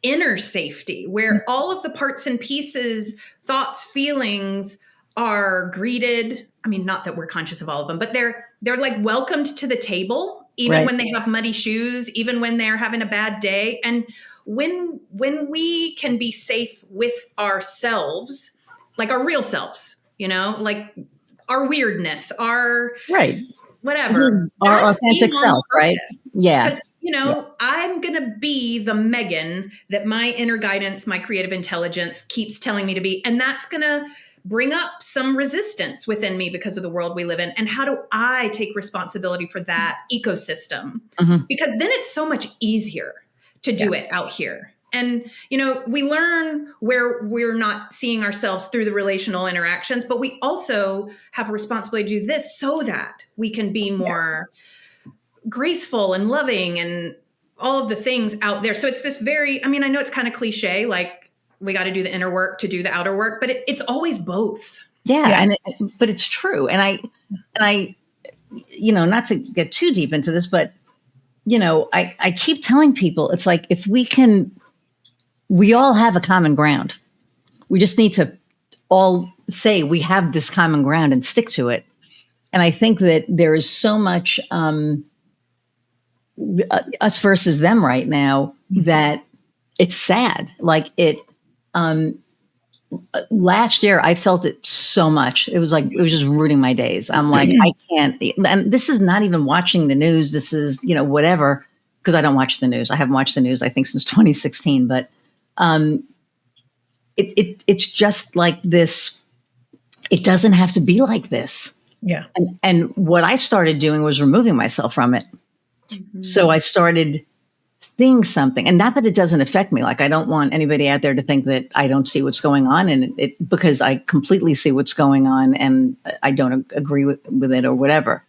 inner safety where all of the parts and pieces, thoughts, feelings are greeted. I mean, not that we're conscious of all of them, but they're like welcomed to the table, even when they have muddy shoes, even when they're having a bad day. And when we can be safe with ourselves, like our real selves, like our weirdness, our whatever,
our authentic self, right? Yeah.
Because, I'm going to be the Meghan that my inner guidance, my creative intelligence keeps telling me to be. And that's going to bring up some resistance within me because of the world we live in. And how do I take responsibility for that ecosystem? Mm-hmm. Because then it's so much easier to do it out here. And, we learn where we're not seeing ourselves through the relational interactions, but we also have a responsibility to do this so that we can be more graceful and loving and all of the things out there. So it's this I know it's kind of cliche, like, we got to do the inner work to do the outer work, but it's always both.
Yeah. But it's true. And I, not to get too deep into this, but, I keep telling people, it's like, if we all have a common ground. We just need to all say we have this common ground and stick to it. And I think that there is so much us versus them right now that it's sad. Like last year, I felt it so much. It was just ruining my days. I'm like, I can't. And this is not even watching the news. This is, whatever, because I don't watch the news. I haven't watched the news, I think, since 2016. But it's just like this. It doesn't have to be like this.
Yeah.
And what I started doing was removing myself from it. Mm-hmm. So I started seeing something, and not that it doesn't affect me. Like, I don't want anybody out there to think that I don't see what's going on, and because I completely see what's going on, and I don't agree with it or whatever.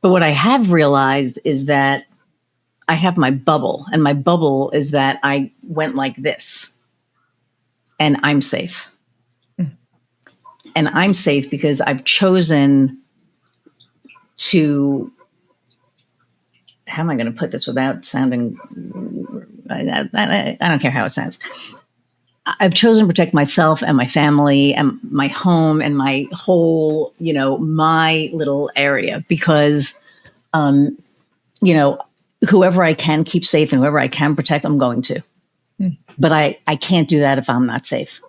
But what I have realized is that I have my bubble, and my bubble is that I went like this, and I'm safe. And I'm safe because I've chosen to, how am I going to put this without sounding, I don't care how it sounds. I've chosen to protect myself and my family and my home and my whole, my little area because, whoever I can keep safe and whoever I can protect, I'm going to. But I can't do that if I'm not safe,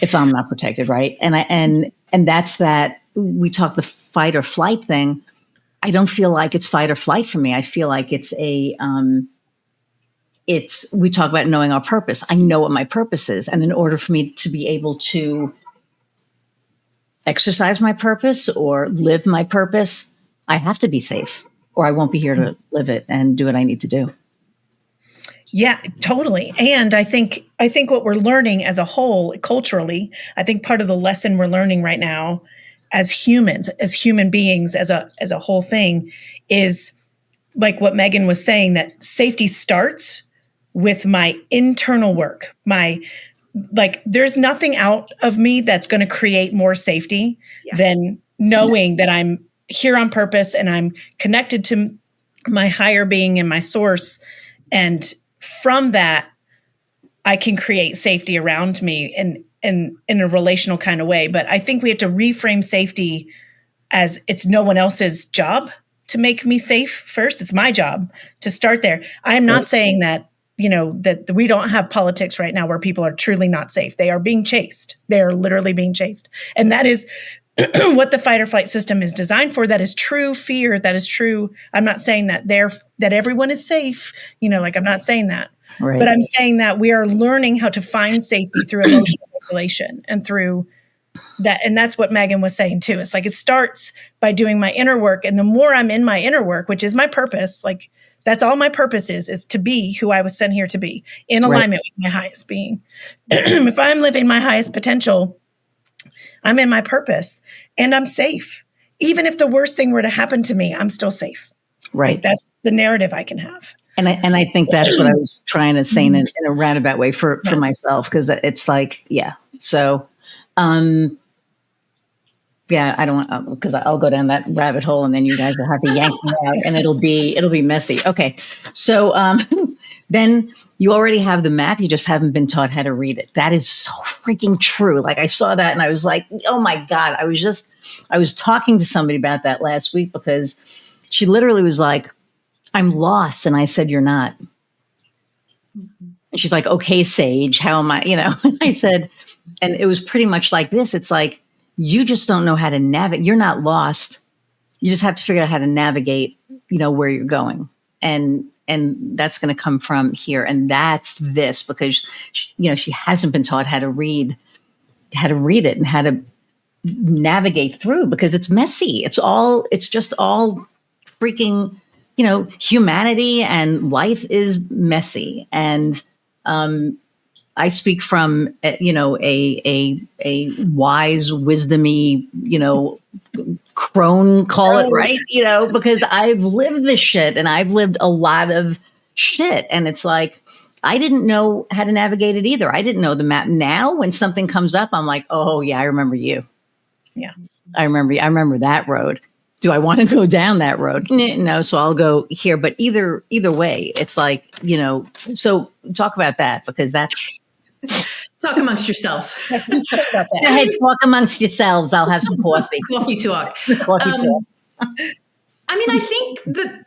if I'm not protected, right? And that's that, we talk the fight or flight thing. I don't feel like it's fight or flight for me. I feel like it's we talk about knowing our purpose. I know what my purpose is. And in order for me to be able to exercise my purpose or live my purpose, I have to be safe or I won't be here to live it and do what I need to do.
Yeah, totally. And I think what we're learning as a whole, culturally, I think part of the lesson we're learning right now as humans, as human beings, as a whole thing is like what Meghan was saying, that safety starts with my internal work. There's nothing out of me that's going to create more safety than knowing that I'm here on purpose and I'm connected to my higher being and my source. And from that, I can create safety around me in a relational kind of way. But I think we have to reframe safety as it's no one else's job to make me safe first. It's my job to start there. I am not saying that, that we don't have politics right now where people are truly not safe. They are being chased. They are literally being chased. And that is what the fight or flight system is designed for. That is true fear. That is true. I'm not saying that that everyone is safe. I'm not saying that. Right. But I'm saying that we are learning how to find safety through emotional regulation and through that. And that's what Meghan was saying too. It's like it starts by doing my inner work. And the more I'm in my inner work, which is my purpose, like that's all my purpose is to be who I was sent here to be, in alignment with my highest being. If I'm living my highest potential, I'm in my purpose and I'm safe. Even if the worst thing were to happen to me, I'm still safe.
Right.
Like that's the narrative I can have.
And I think that's what I was trying to say in a roundabout way for myself, because it's like, yeah. So, I don't want, because I'll go down that rabbit hole and then you guys will have to yank me out and it'll be messy. Okay. So, then you already have the map. You just haven't been taught how to read it. That is so freaking true. Like I saw that and I was like, oh my God, I was talking to somebody about that last week because she literally was like, I'm lost. And I said, you're not. And she's like, okay, Sage, how am I? And I said, and it was pretty much like this. It's like, you just don't know how to navigate. You're not lost. You just have to figure out how to navigate, where you're going. And that's going to come from here. And that's this, because, she hasn't been taught how to read it and how to navigate through, because it's messy. It's just all freaking, humanity and life is messy. And, I speak from, a wise, wisdomy, Crone, call it, right? Because I've lived this shit and I've lived a lot of shit. And it's like, I didn't know how to navigate it either. I didn't know the map. Now, when something comes up, I'm like, oh yeah, I remember you.
Yeah.
I remember that road. Do I want to go down that road? No. So I'll go here. But either way, it's like, so talk about that, because that's.
Talk amongst yourselves.
Go ahead, talk amongst yourselves. I'll have some coffee.
Coffee talk. I think that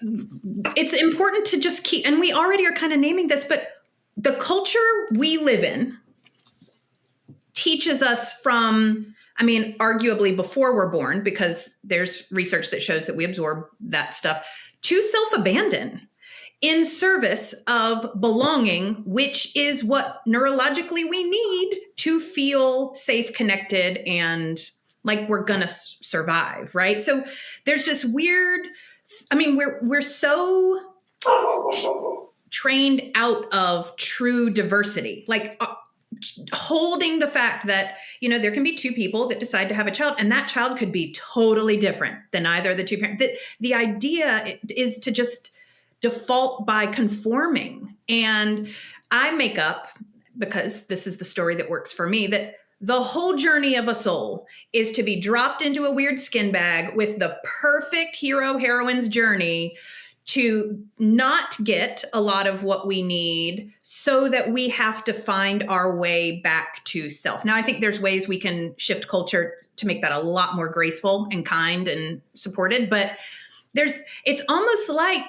it's important to just keep, and we already are kind of naming this, but the culture we live in teaches us from, arguably before we're born, because there's research that shows that we absorb that stuff, to self-abandon in service of belonging, which is what neurologically we need to feel safe, connected, and like we're going to survive, right? So there's this weird, we're so trained out of true diversity, like holding the fact that, there can be two people that decide to have a child, and that child could be totally different than either of the two parents. The idea is to just default by conforming. And I make up, because this is the story that works for me, that the whole journey of a soul is to be dropped into a weird skin bag with the perfect heroine's journey to not get a lot of what we need, so that we have to find our way back to self. Now, I think there's ways we can shift culture to make that a lot more graceful and kind and supported, but it's almost like,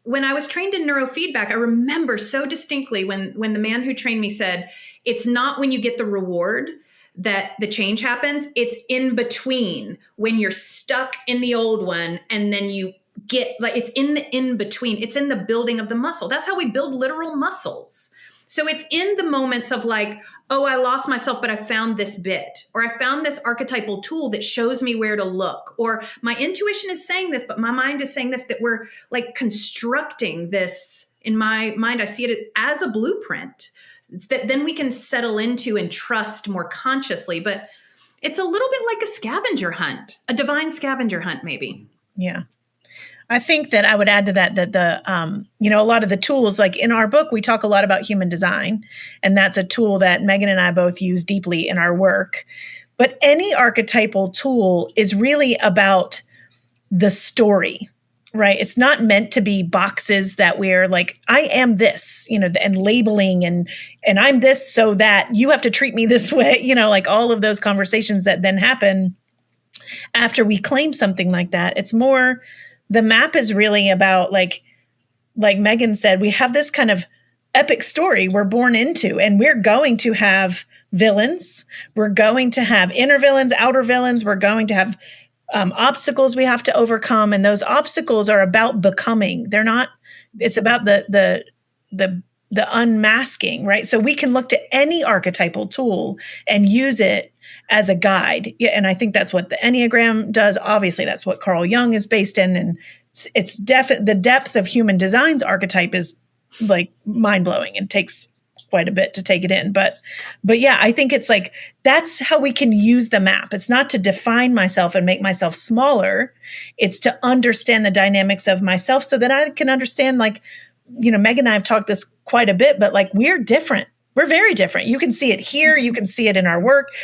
when I was trained in neurofeedback, I remember so distinctly when the man who trained me said, it's not when you get the reward that the change happens. It's in between, when you're stuck in the old one and then you get, like, it's in the in between. It's in the building of the muscle. That's how we build literal muscles. So it's in the moments of like, oh, I lost myself, but I found this bit, or I found this archetypal tool that shows me where to look, or my intuition is saying this, but my mind is saying this, that we're like constructing this. In my mind, I see it as a blueprint that then we can settle into and trust more consciously. But it's a little bit like a scavenger hunt, a divine scavenger hunt, maybe.
Yeah. I think that I would add to that the, a lot of the tools, like in our book, we talk a lot about human design, and that's a tool that Meghan and I both use deeply in our work. But any archetypal tool is really about the story, right? It's not meant to be boxes that we're like, I am this, and labeling and I'm this so that you have to treat me this way, like all of those conversations that then happen after we claim something like that. It's more, the map is really about like Meghan said, we have this kind of epic story we're born into, and we're going to have villains. We're going to have inner villains, outer villains. We're going to have obstacles we have to overcome. And those obstacles are about becoming. It's about the unmasking, right? So we can look to any archetypal tool and use it as a guide. Yeah, and I think that's what the Enneagram does. Obviously, that's what Carl Jung is based in. And it's the depth of human design's archetype is like mind-blowing and takes quite a bit to take it in. But yeah, I think it's like, that's how we can use the map. It's not to define myself and make myself smaller. It's to understand the dynamics of myself so that I can understand, like, Meghan and I have talked this quite a bit, but like, we're different. We're very different. You can see it here. You can see it in our work.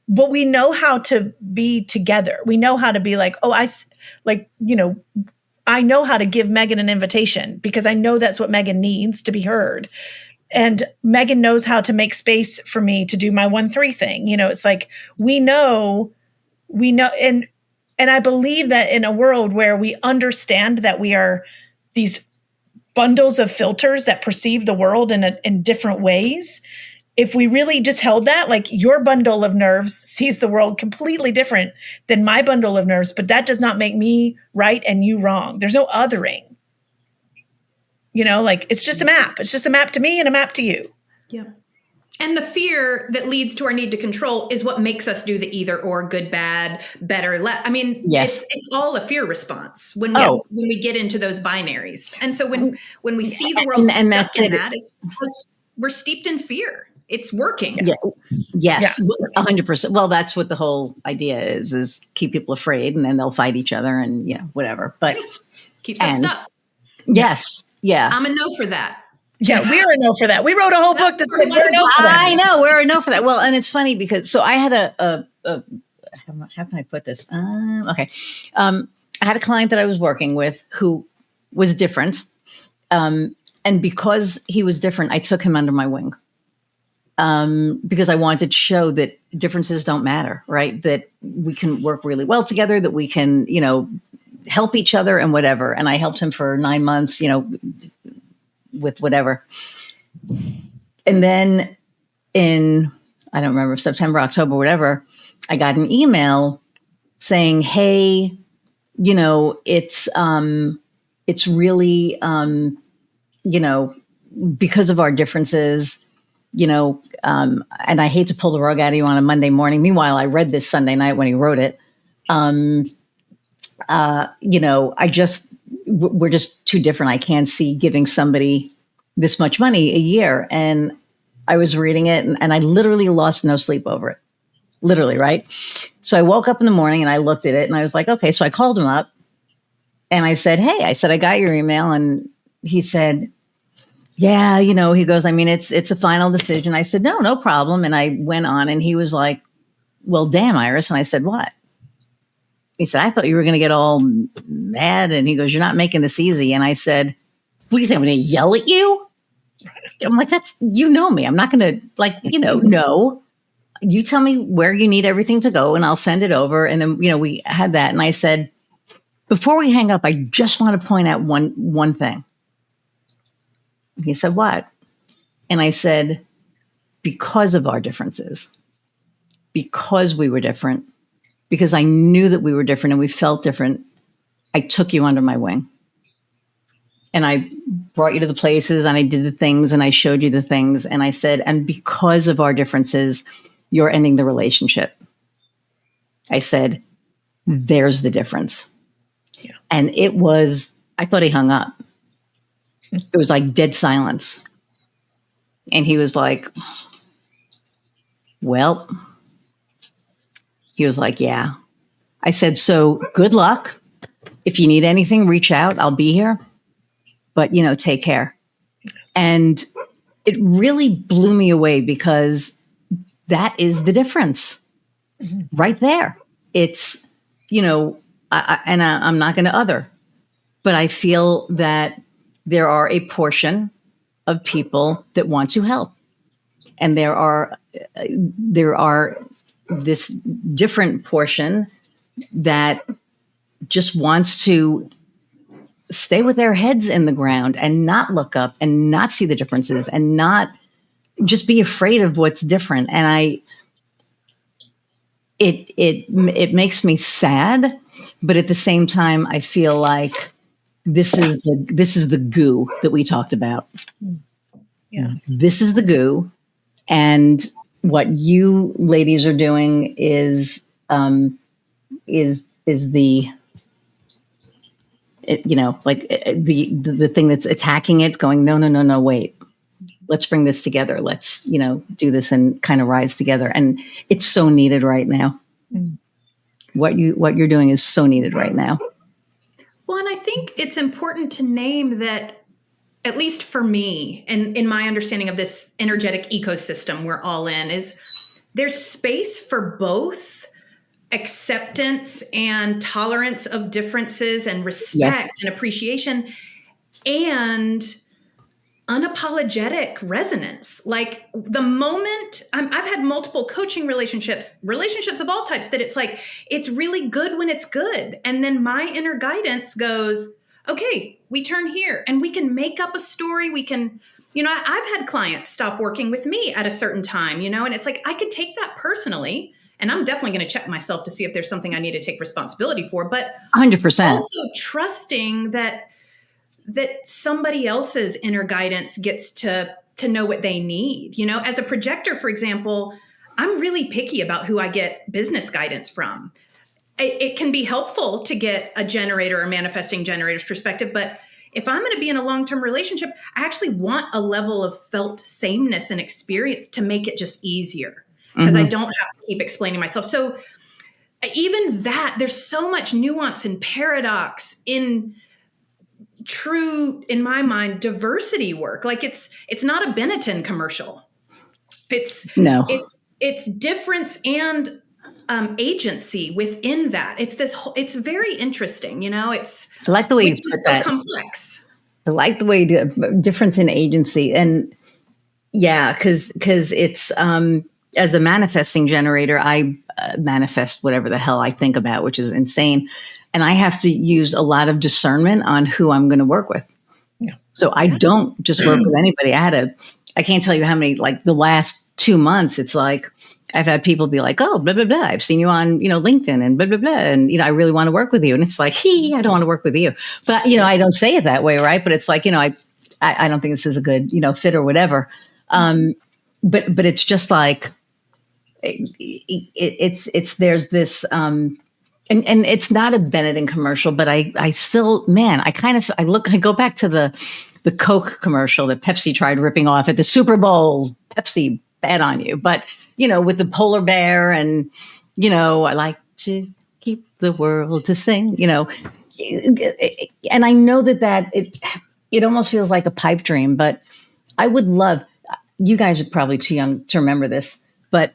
But we know how to be together. We know how to be like, I know how to give Meghan an invitation because I know that's what Meghan needs to be heard. And Meghan knows how to make space for me to do my 1-3 thing. It's like, we know, and I believe that in a world where we understand that we are these bundles of filters that perceive the world in different ways, if we really just held that, like, your bundle of nerves sees the world completely different than my bundle of nerves, but that does not make me right and you wrong. There's no othering. It's just a map. It's just a map to me and a map to you.
Yeah. And the fear that leads to our need to control is what makes us do the either or, good, bad, better, less. I mean,
yes.
It's all a fear response when we get into those binaries. And so when we see the world stuck in that, it's because we're steeped in fear. It's working.
Yeah. Yes. 100%. Well, that's what the whole idea is keep people afraid, and then they'll fight each other and, whatever. But
keeps us stuck.
Yes. Yeah.
I'm a no for that.
Yeah, we're a no for that. We wrote a whole book that said we're a no for that.
I know, we're a no for that. Well, and it's funny because, I had a how can I put this? Okay. I had a client that I was working with who was different. And because he was different, I took him under my wing. Because I wanted to show that differences don't matter, right? That we can work really well together, that we can, help each other and whatever. And I helped him for 9 months, with whatever. And then in, I don't remember, September, October, whatever, I got an email saying, hey, it's really, because of our differences, and I hate to pull the rug out of you on a Monday morning. Meanwhile, I read this Sunday night when he wrote it. We're just too different. I can't see giving somebody this much money a year. And I was reading it and I literally lost no sleep over it. Literally, right? So I woke up in the morning and I looked at it and I was like, okay, so I called him up And I said, hey, I got your email. And he said, yeah, he goes, I mean, it's a final decision. I said, no problem. And I went on and he was like, well, damn, Iris. And I said, what? He said, I thought you were going to get all mad. And he goes, you're not making this easy. And I said, what do you think? I'm going to yell at you? I'm like, you know me. I'm not going to no. You tell me where you need everything to go and I'll send it over. And then, we had that. And I said, before we hang up, I just want to point out one thing. And he said, what? And I said, because of our differences, because we were different, because I knew that we were different and we felt different, I took you under my wing. And I brought you to the places and I did the things and I showed you the things. And I said, and because of our differences, you're ending the relationship. I said, there's the difference. Yeah. And I thought he hung up. It was like dead silence. And he was like, well, he was like, yeah. I said, so good luck. If you need anything, reach out. I'll be here. But, take care. And it really blew me away because that is the difference right there. It's, I'm not going to other, but I feel that there are a portion of people that want to help. And there are this different portion that just wants to stay with their heads in the ground and not look up and not see the differences and not just be afraid of what's different. And it makes me sad, but at the same time, I feel like this is the goo that we talked about. Yeah. This is the goo. And what you ladies are doing is the thing that's attacking it, going, no, wait, let's bring this together. Let's, do this and kind of rise together. And it's so needed right now. Mm. What you're doing is so needed right now.
Well, and I think it's important to name that, at least for me, and in my understanding of this energetic ecosystem we're all in, is there's space for both acceptance and tolerance of differences and respect and appreciation and unapologetic resonance. Like the moment I've had multiple coaching relationships of all types, that it's like, it's really good when it's good. And then my inner guidance goes, okay, we turn here and we can make up a story. We can, I've had clients stop working with me at a certain time, and it's like, I could take that personally. And I'm definitely going to check myself to see if there's something I need to take responsibility for, but
100%.
Also trusting that somebody else's inner guidance gets to know what they need. As a projector, for example, I'm really picky about who I get business guidance from. It can be helpful to get a generator or manifesting generator's perspective, but if I'm going to be in a long-term relationship, I actually want a level of felt sameness and experience to make it just easier, because I don't have to keep explaining myself. So even that, there's so much nuance and paradox in true, in my mind, diversity work. Like it's not a Benetton commercial. It's difference and agency within that. It's very interesting, it's
I like the way you put that.
Complex.
I like the way you do difference in agency. And because it's as a manifesting generator, I manifest whatever the hell I think about, which is insane. And I have to use a lot of discernment on who I'm going to work with. Yeah. So I don't just work with anybody. I can't tell you how many, like the last 2 months, it's like, I've had people be like, oh, blah, blah, blah. I've seen you on, LinkedIn and blah, blah, blah. And, I really want to work with you. And it's like, I don't want to work with you. But, I don't say it that way. Right. But it's like, I don't think this is a good, fit or whatever. But it's just like, there's this, and it's not a Benetton commercial, but I still, I go back to the Coke commercial that Pepsi tried ripping off at the Super Bowl. Pepsi, bad on you. But, with the polar bear and, I like to keep the world to sing, and I know that it almost feels like a pipe dream, but I would love, you guys are probably too young to remember this, but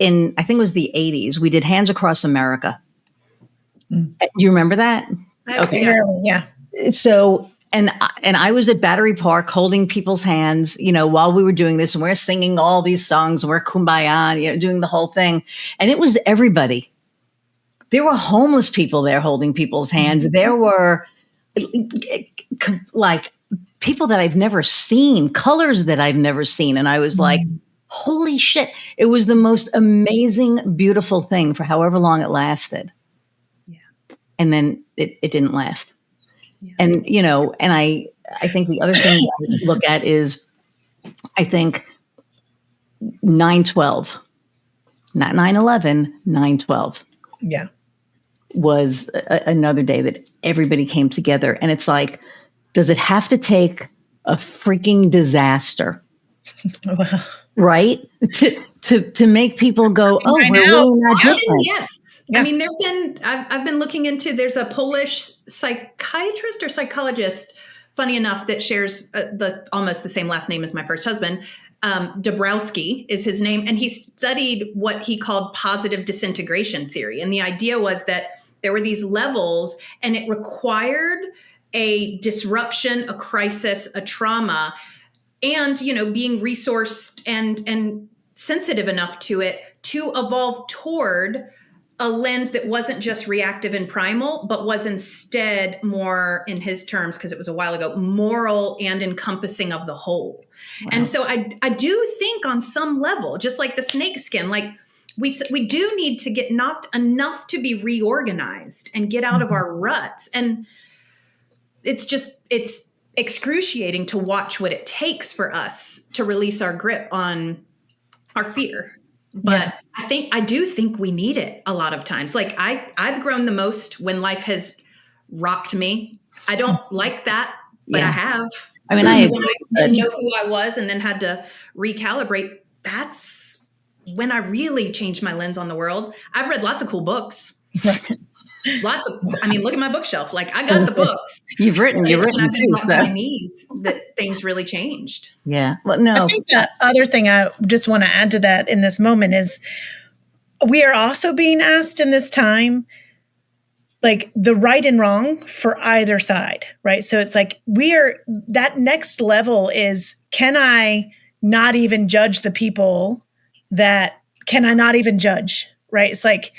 I think it was the 80s, we did Hands Across America. Do you remember that?
Okay. Yeah.
So, and I was at Battery Park holding people's hands, while we were doing this, and we're singing all these songs, and we're kumbaya, doing the whole thing. And it was everybody. There were homeless people there holding people's hands. There were like people that I've never seen, colors that I've never seen. And I was like, holy shit. It was the most amazing, beautiful thing for however long it lasted. Yeah. And then it didn't last. Yeah. And, and I think the other thing I look at is, I think 9/12, not 9/11, 9/12.
Yeah.
Was another day that everybody came together. And it's like, does it have to take a freaking disaster?
Wow.
Right? To make people go, oh, we're really not different.
Yes. Yeah. I mean, I've been looking into, there's a Polish psychiatrist or psychologist, funny enough, that shares almost the same last name as my first husband. Dabrowski is his name. And he studied what he called positive disintegration theory. And the idea was that there were these levels, and it required a disruption, a crisis, a trauma, and, being resourced and sensitive enough to it to evolve toward a lens that wasn't just reactive and primal, but was instead more, in his terms, because it was a while ago, moral and encompassing of the whole. Wow. And so I do think on some level, just like the snake skin, like we do need to get knocked enough to be reorganized and get out of our ruts. And it's excruciating to watch what it takes for us to release our grip on our fear. But yeah. I do think we need it a lot of times. Like I've grown the most when life has rocked me. I don't like that, but I have.
I mean,
when I didn't know who I was and then had to recalibrate, that's when I really changed my lens on the world. I've read lots of cool books. Look at my bookshelf. Like I got the books.
You've written too.
So. My needs that things really changed.
Yeah. Well, no.
I think the other thing I just want to add to that in this moment is we are also being asked in this time, like the right and wrong for either side, right? So it's like that next level is, can I not even judge the people can I not even judge, right? It's like,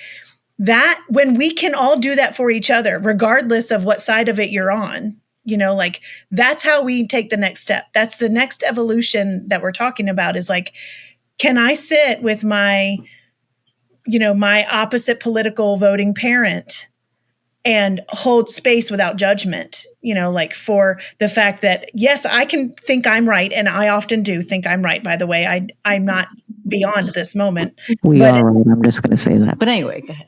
that when we can all do that for each other, regardless of what side of it you're on, like that's how we take the next step. That's the next evolution that we're talking about, is like, can I sit with my opposite political voting parent and hold space without judgment, like for the fact that, yes, I can think I'm right. And I often do think I'm right, by the way. I'm not beyond this moment.
We are right. I'm just going to say that. But anyway, go ahead.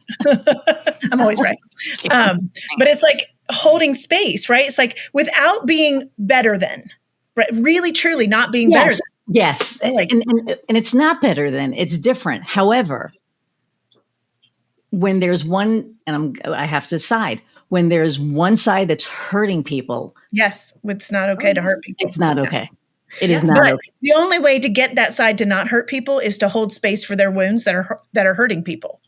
I'm always right. But it's like holding space, right? It's like without being better than, right? Really, truly not being better than.
Yes.
Like,
and it's not better than, it's different. However, when there's one, and I have to side, when there's one side that's hurting people.
Yes. It's not okay to hurt people.
It's not okay. It is not okay.
The only way to get that side to not hurt people is to hold space for their wounds that are hurting people,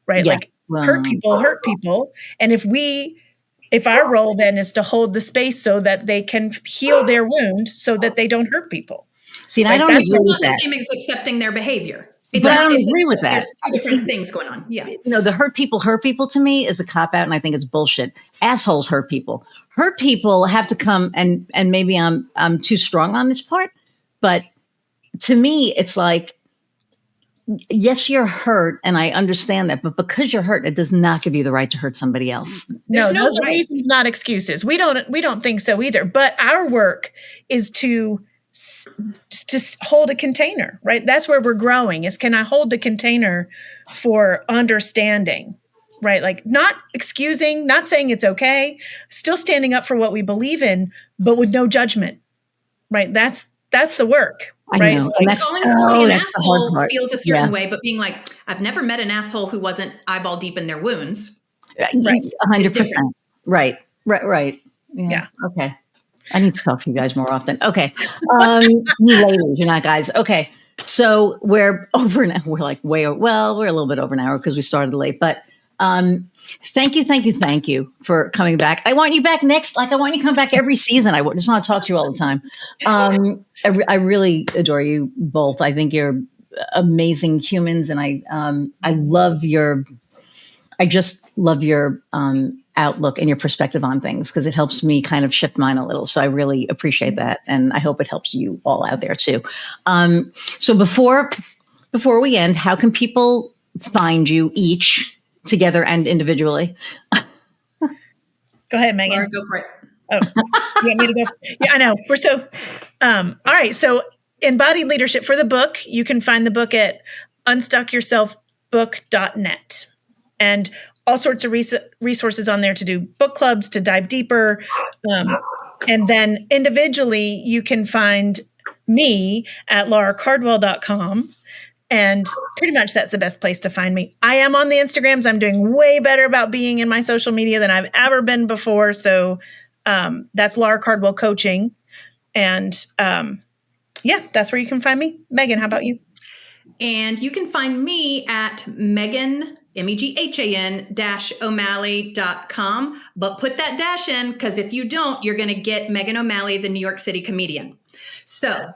right?
Yeah.
Like hurt people. And if our role then is to hold the space so that they can heal their wound so that they don't hurt people.
See, and I don't agree with that.
It's not the same as accepting their behavior.
But I don't agree with that.
There's two different things going on. Yeah.
The hurt people to me is a cop out, and I think it's bullshit. Assholes hurt people. Hurt people have to come, and maybe I'm too strong on this part, but to me, it's like, yes, you're hurt, and I understand that, but because you're hurt, it does not give you the right to hurt somebody else.
No, those are reasons, not excuses. We don't think so either. But our work is to hold a container, right? That's where we're growing, is, can I hold the container for understanding, right? Like not excusing, not saying it's okay, still standing up for what we believe in, but with no judgment, right? That's the work, right?
So
calling somebody an asshole feels a certain way, but being like, I've never met an asshole who wasn't eyeball deep in their wounds.
Right. 100%. Right. Right.
Yeah.
Okay. I need to talk to you guys more often. Okay. You ladies, you're not guys. Okay. So we're over now. We're like we're a little bit over an hour because we started late, but thank you for coming back. I want you back next. Like I want you to come back every season. I just want to talk to you all the time. I really adore you both. I think you're amazing humans, and I just love your outlook and your perspective on things because it helps me kind of shift mine a little. So I really appreciate that, and I hope it helps you all out there too. So before we end, how can people find you each together and individually?
Go ahead, Meghan.
Laura, go for it.
Oh, you want me to go? Yeah, I know. We're so, all right. So Embodied Leadership, for the book, you can find the book at unstuckyourselfbook.net, and all sorts of resources on there to do book clubs, to dive deeper. And then individually, you can find me at lauracardwell.com. And pretty much that's the best place to find me. I am on the Instagrams. I'm doing way better about being in my social media than I've ever been before. So that's Laura Cardwell Coaching. And that's where you can find me. Meghan, how about you?
And you can find me at Meghan, Meghan-O'Malley.com. But put that dash in, because if you don't, you're going to get Meghan O'Malley, the New York City comedian. So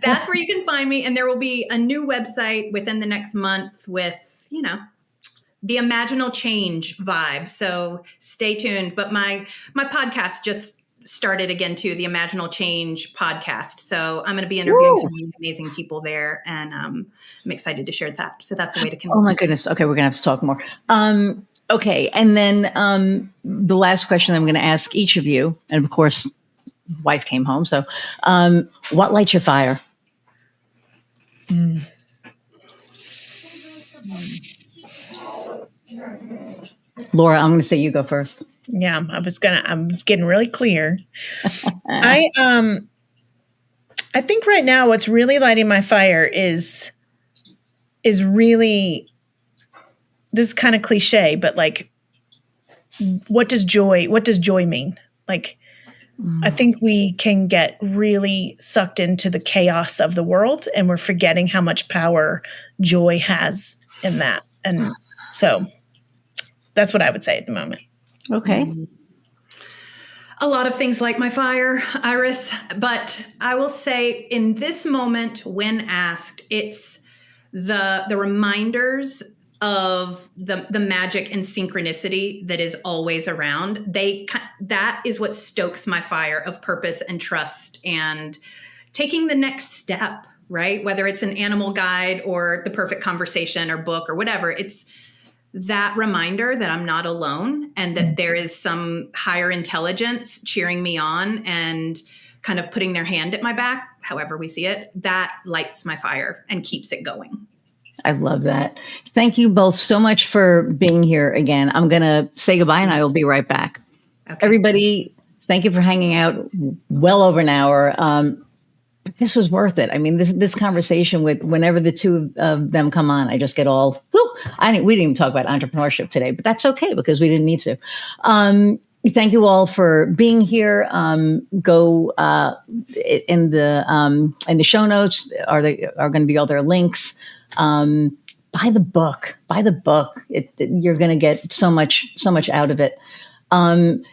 that's where you can find me. And there will be a new website within the next month with, the Imaginal Change vibe. So stay tuned. But my podcast just started again too, the Imaginal Change podcast. So I'm going to be interviewing some really amazing people there, and I'm excited to share that. So that's a way to connect.
Oh my goodness. Okay. We're going to have to talk more. Okay. And then the last question I'm going to ask each of you, and of course, wife came home. So what lights your fire? Laura, I'm going to say you go first.
Yeah, I was getting really clear. I think right now what's really lighting my fire is really, this is kind of cliche, but like, what does joy mean? Like, I think we can get really sucked into the chaos of the world, and we're forgetting how much power joy has in that. And so that's what I would say at the moment.
Okay.
A lot of things light my fire, Iris, but I will say in this moment, when asked, it's the reminders of the magic and synchronicity that is always around. That is what stokes my fire of purpose and trust and taking the next step, right? Whether it's an animal guide or the perfect conversation or book or whatever, it's that reminder that I'm not alone and that there is some higher intelligence cheering me on and kind of putting their hand at my back, however we see it, that lights my fire and keeps it going.
I love that. Thank you both so much for being here again. I'm going to say goodbye and I will be right back. Okay. Everybody, thank you for hanging out well over an hour. This was worth it. I mean, this conversation with whenever the two of them come on, I just get all, we didn't even talk about entrepreneurship today, but that's okay because we didn't need to. Thank you all for being here. Go in the show notes are going to be all their links. Buy the book. You're going to get so much out of it.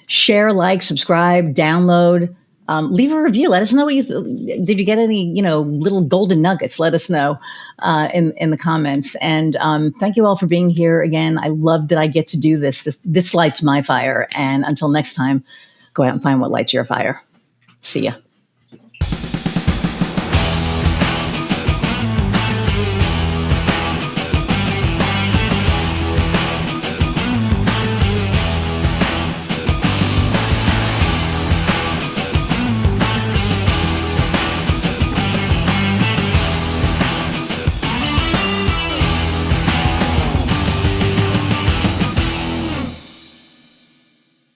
Share, like, subscribe, download. Leave a review. Let us know what you did. You get any, little golden nuggets? Let us know in the comments. And thank you all for being here again. I love that I get to do this. This lights my fire. And until next time, go out and find what lights your fire. See ya.